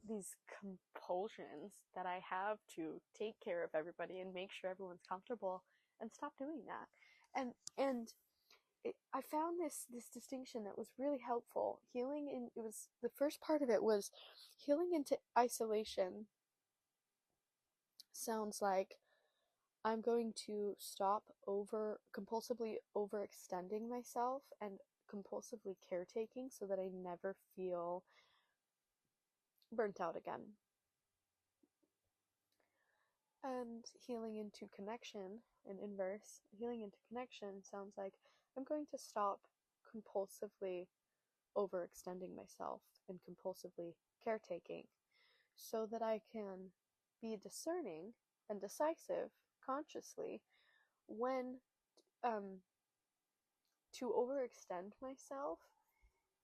these compulsions that I have to take care of everybody and make sure everyone's comfortable, and stop doing that. And I found this distinction that was really helpful. It was the first part of it was healing into isolation. Sounds like I'm going to stop compulsively overextending myself and compulsively caretaking so that I never feel burnt out again. And healing into connection, in inverse, healing into connection sounds like I'm going to stop compulsively overextending myself and compulsively caretaking so that I can be discerning and decisive consciously when to overextend myself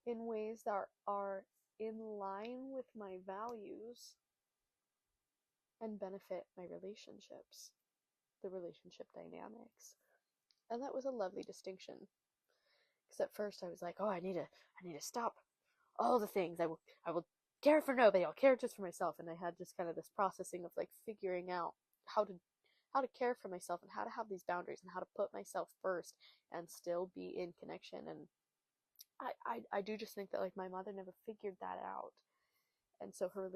in ways that are in line with my values and benefit my relationships, the relationship dynamics. And that was a lovely distinction. Because at first I was like, oh, I need to stop all the things. I will care for nobody. I'll care just for myself. And I had just kind of this processing of like figuring out how to care for myself and how to have these boundaries and how to put myself first and still be in connection. And I do just think that like my mother never figured that out, and so her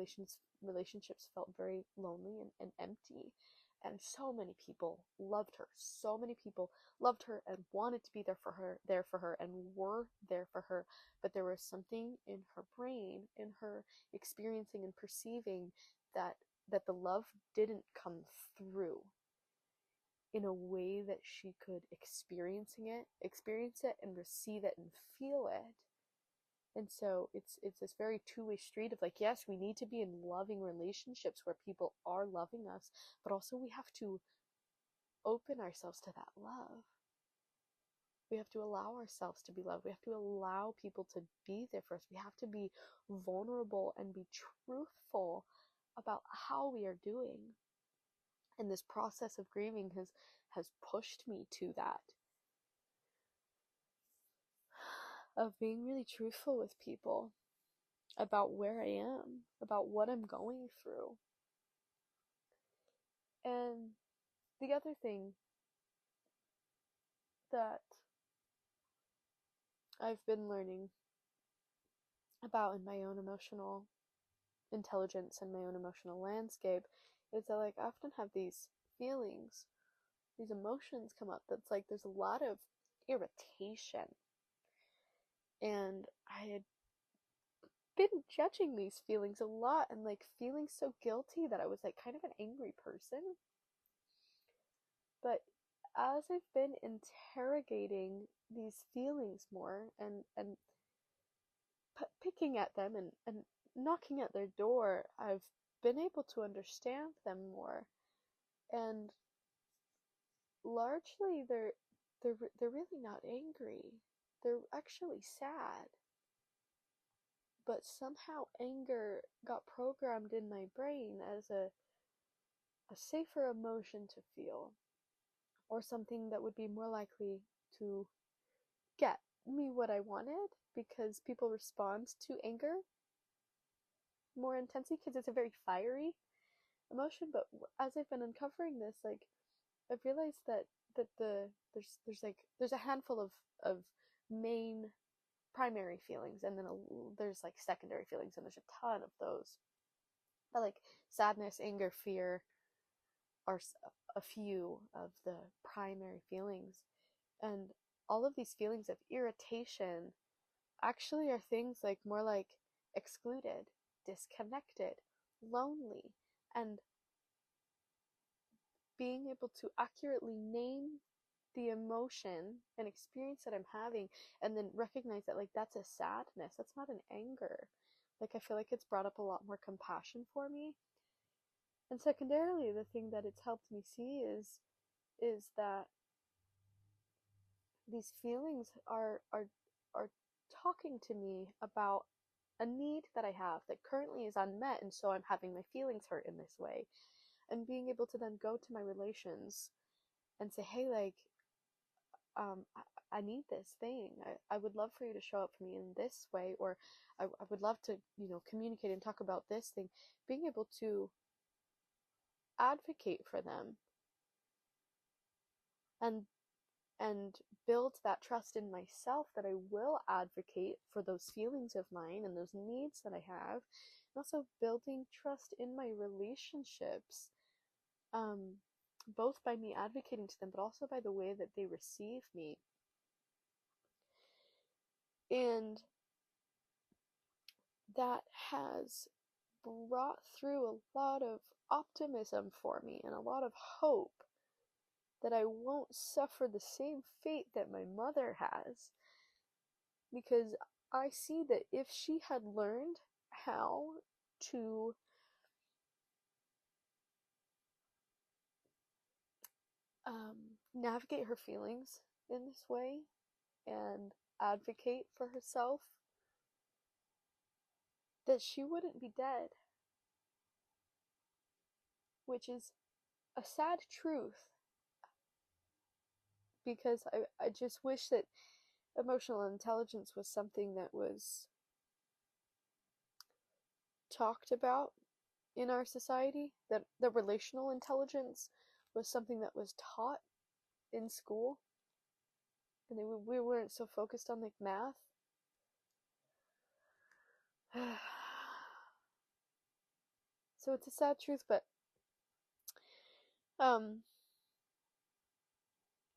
relationships felt very lonely and empty. And so many people loved her. So many people loved her and wanted to be there for her, and were there for her. But there was something in her brain, in her experiencing and perceiving that the love didn't come through in a way that she could experience it and receive it and feel it. And so it's this very two-way street of like, yes, we need to be in loving relationships where people are loving us, but also we have to open ourselves to that love. We have to allow ourselves to be loved. We have to allow people to be there for us. We have to be vulnerable and be truthful about how we are doing. And this process of grieving has pushed me to that, of being really truthful with people about where I am, about what I'm going through. And the other thing that I've been learning about in my own emotional intelligence and my own emotional landscape is that, like, I often have these feelings, these emotions come up that's like there's a lot of irritation. And I had been judging these feelings a lot and like feeling so guilty that I was like kind of an angry person. But as I've been interrogating these feelings more and picking at them and knocking at their door, I've been able to understand them more. And largely they're really not angry. They're actually sad. But somehow anger got programmed in my brain as a safer emotion to feel, or something that would be more likely to get me what I wanted, because people respond to anger more intensely because it's a very fiery emotion. But as I've been uncovering this, like, I've realized that there's a handful of main primary feelings, and then there's like secondary feelings, and there's a ton of those. But like sadness, anger, fear are a few of the primary feelings. And all of these feelings of irritation actually are things like more like excluded, disconnected, lonely, and being able to accurately name the emotion and experience that I'm having, and then recognize that, like, that's a sadness, that's not an anger. Like, I feel like it's brought up a lot more compassion for me. And secondarily, the thing that it's helped me see is that these feelings are talking to me about a need that I have that currently is unmet, and so I'm having my feelings hurt in this way. And being able to then go to my relations and say, hey, like, I need this thing. I would love for you to show up for me in this way, or I would love to, communicate and talk about this thing. Being able to advocate for them and build that trust in myself that I will advocate for those feelings of mine and those needs that I have. And also building trust in my relationships, both by me advocating to them, but also by the way that they receive me. And that has brought through a lot of optimism for me and a lot of hope that I won't suffer the same fate that my mother has. Because I see that if she had learned how to navigate her feelings in this way and advocate for herself, that she wouldn't be dead. Which is a sad truth, because I just wish that emotional intelligence was something that was talked about in our society, that the relational intelligence was something that was taught in school, and we weren't so focused on like math. So it's a sad truth, but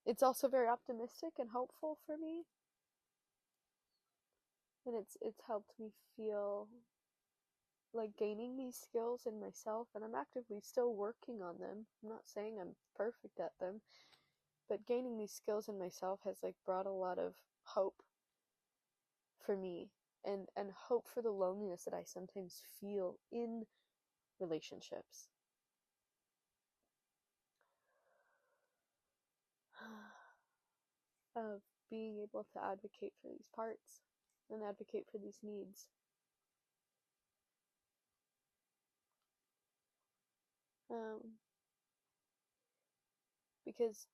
it's also very optimistic and hopeful for me, and it's helped me feel like gaining these skills in myself, and I'm actively still working on them. I'm not saying I'm perfect at them, but gaining these skills in myself has like brought a lot of hope for me, and hope for the loneliness that I sometimes feel in relationships. of being able to advocate for these parts and advocate for these needs. Because,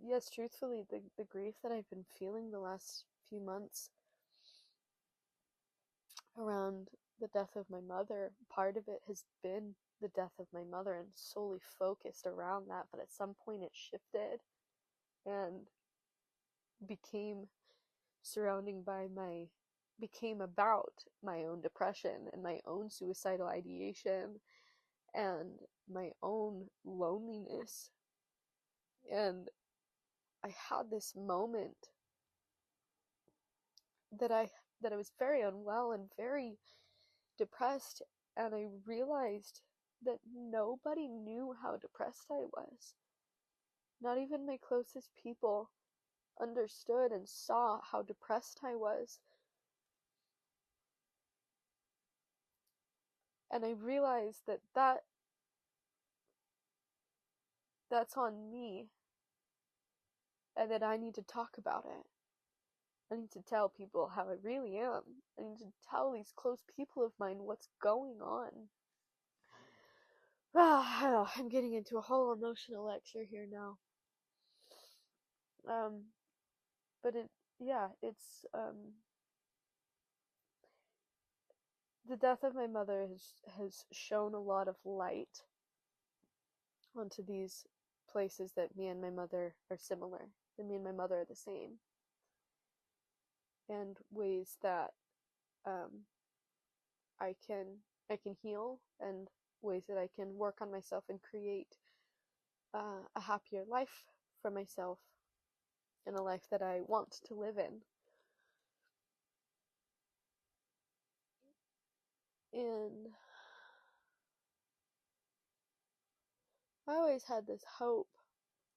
yes, truthfully, the grief that I've been feeling the last few months around the death of my mother, part of it has been the death of my mother and solely focused around that, but at some point it shifted and became became about my own depression and my own suicidal ideation and my own loneliness. And I had this moment that I was very unwell and very depressed, and I realized that nobody knew how depressed I was. Not even my closest people understood and saw how depressed I was. And I realized that's on me, and that I need to talk about it. I need to tell people how I really am. I need to tell these close people of mine what's going on. I'm getting into a whole emotional lecture here now. But it's the death of my mother has shown a lot of light onto these places that me and my mother are similar, that me and my mother are the same, and ways that I can heal, and ways that I can work on myself and create a happier life for myself, and a life that I want to live in. And I always had this hope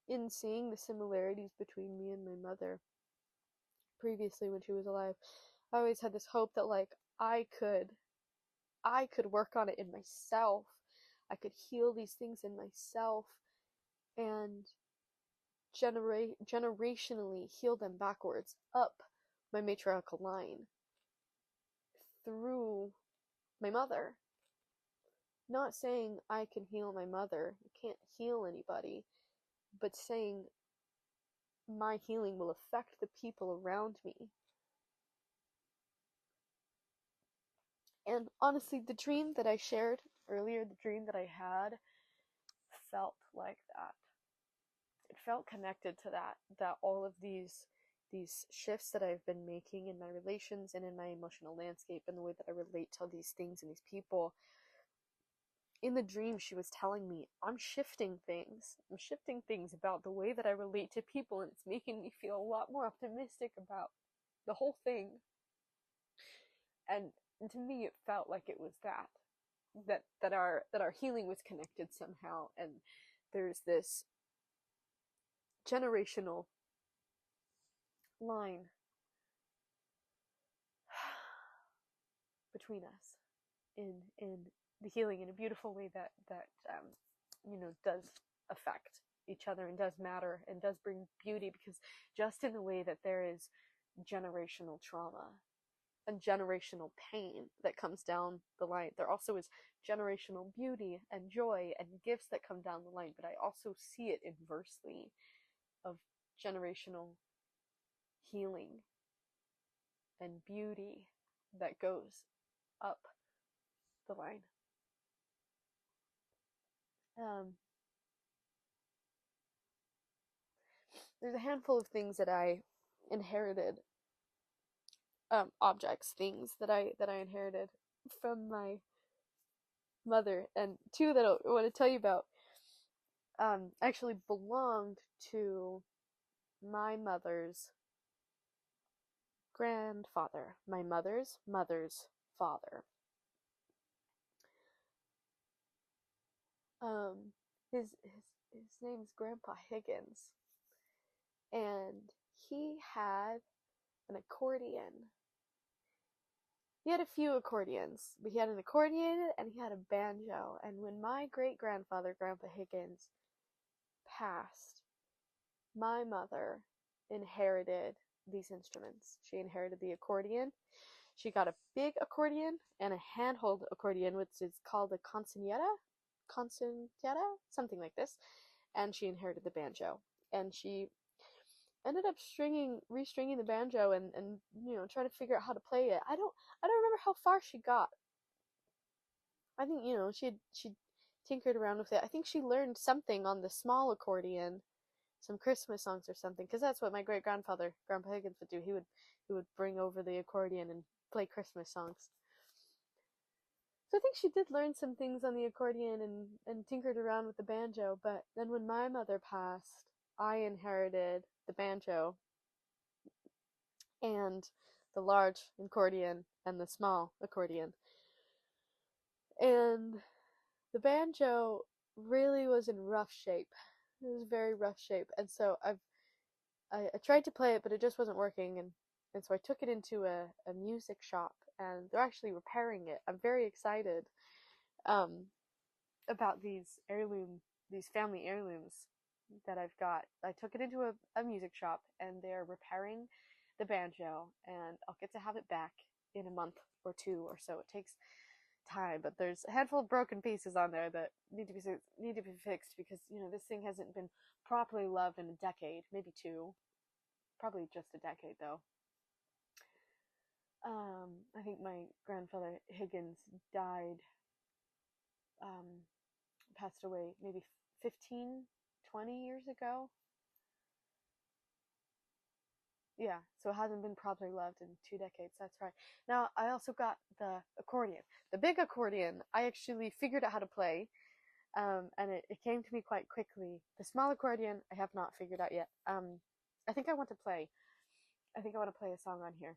in seeing the similarities between me and my mother previously when she was alive. I always had this hope that, like, I could work on it in myself. I could heal these things in myself and generationally heal them backwards up my matriarchal line through my mother. Not saying I can heal my mother, I can't heal anybody, but saying my healing will affect the people around me. And honestly, the dream that I shared earlier, the dream that I had, felt like that. It felt connected to that all of these shifts that I've been making in my relations and in my emotional landscape and the way that I relate to these things and these people. In the dream, she was telling me, I'm shifting things. I'm shifting things about the way that I relate to people, and it's making me feel a lot more optimistic about the whole thing. And to me, it felt like it was that our healing was connected somehow, and there's this generational line between us in the healing in a beautiful way that does affect each other and does matter and does bring beauty, because just in the way that there is generational trauma and generational pain that comes down the line, there also is generational beauty and joy and gifts that come down the line. But I also see it inversely, of generational healing and beauty that goes up the line. There's a handful of things that I inherited, objects, things that I inherited from my mother, and two that I want to tell you about actually belonged to my mother's grandfather, my mother's father. His name's Grandpa Higgins, and he had an accordion. He had a few accordions, but he had an accordion and he had a banjo. And when my great-grandfather, Grandpa Higgins, passed, my mother inherited these instruments. She inherited the accordion. She got a big accordion and a handhold accordion, which is called a concertietta, something like this. And she inherited the banjo. And she ended up restringing the banjo and trying to figure out how to play it. I don't remember how far she got. I think she tinkered around with it. I think she learned something on the small accordion, some Christmas songs or something, because that's what my great grandfather, Grandpa Higgins, would do. He would bring over the accordion and play Christmas songs. So I think she did learn some things on the accordion and tinkered around with the banjo. But then when my mother passed, I inherited the banjo and the large accordion and the small accordion. And the banjo really was in rough shape. It was very rough shape. And so I tried to play it, but it just wasn't working. And so I took it into a music shop, and they're actually repairing it. I'm very excited about these family heirlooms that I've got. I took it into a music shop, and they're repairing the banjo, and I'll get to have it back in a month or two or so. It takes time, but there's a handful of broken pieces on there that need to be fixed, because this thing hasn't been properly loved in a decade, maybe two, probably just a decade though. I think my grandfather Higgins died, passed away maybe 15, 20 years ago. Yeah, so it hasn't been properly loved in 2 decades. That's right. Now, I also got the accordion. The big accordion, I actually figured out how to play, and it came to me quite quickly. The small accordion, I have not figured out yet. I think I want to play. I think I want to play a song on here.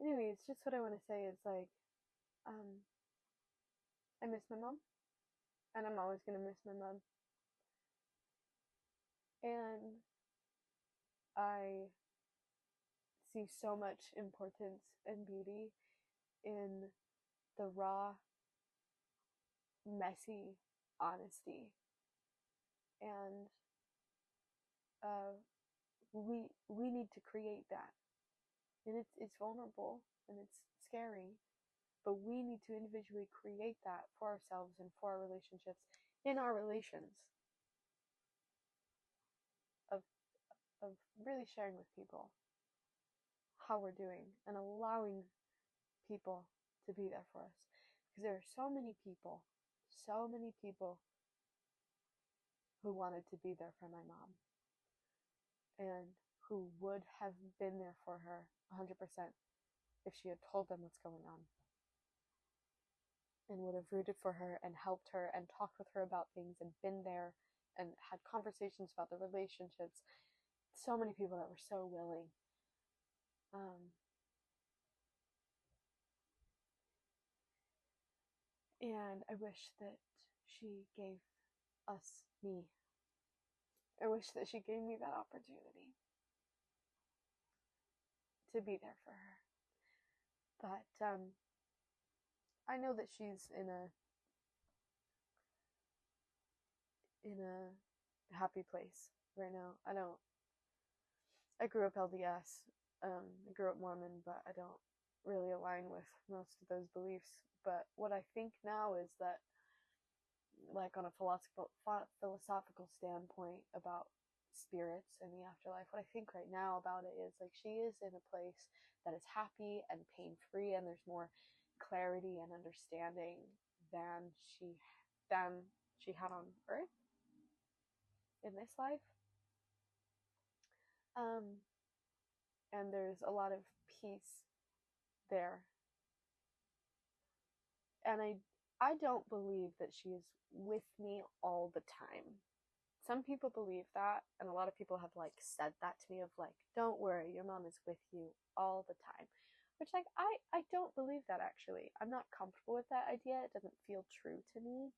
Anyways, just what I want to say is like, um, I miss my mom, and I'm always gonna miss my mom. And I see so much importance and beauty in the raw, messy honesty. And we need to create that. And it's vulnerable and it's scary, but we need to individually create that for ourselves and for our relationships, in our relations, of of really sharing with people how we're doing and allowing people to be there for us. Because there are so many people who wanted to be there for my mom and who would have been there for her 100% if she had told them what's going on, and would have rooted for her and helped her and talked with her about things and been there and had conversations about the relationships. So many people that were so willing. Um, and I wish that she gave me. I wish that she gave me that opportunity to be there for her. But I know that she's in a happy place right now. I grew up LDS. I grew up Mormon, but I don't really align with most of those beliefs. But what I think now is that, like, on a philosophical standpoint about spirits and the afterlife, what I think right now about it is like she is in a place that is happy and pain free, and there's more clarity and understanding than she had on Earth in this life. Um, and there's a lot of peace there. And I don't believe that she is with me all the time. some people believe that, and a lot of people have like said that to me of like, don't worry, your mom is with you all the time. Which like I don't believe that actually. I'm not comfortable with that idea. It doesn't feel true to me.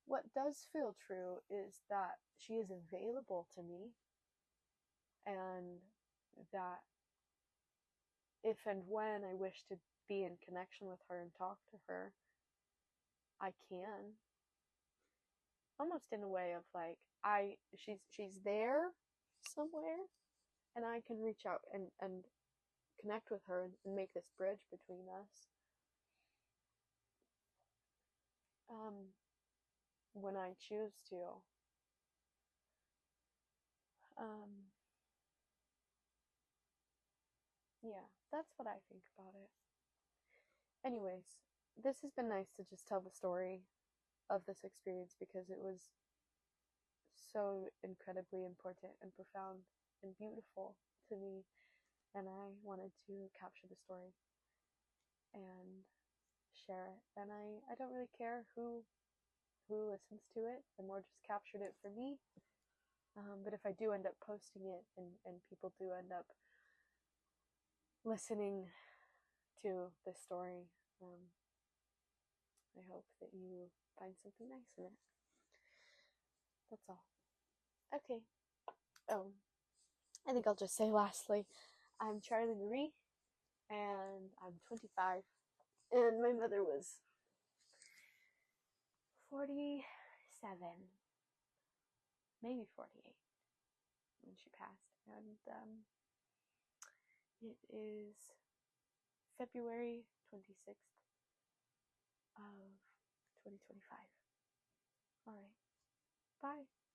What does feel true is that she is available to me, and that if and when I wish to be in connection with her and talk to her, I can. Almost in a way of like she's there somewhere, and I can reach out and connect with her and make this bridge between us. When I choose to. Um, yeah, that's what I think about it. Anyways, this has been nice to just tell the story of this experience because it was so incredibly important and profound and beautiful to me, and I wanted to capture the story and share it. And I don't really care who listens to it. I more just captured it for me. But if I do end up posting it and people do end up listening to this story, I hope that you find something nice in it. That's all. Okay. Oh, I think I'll just say lastly, I'm Charlie Marie, and I'm 25, and my mother was 47, maybe 48 when she passed, and it is February 26th of 2025. All right. Bye.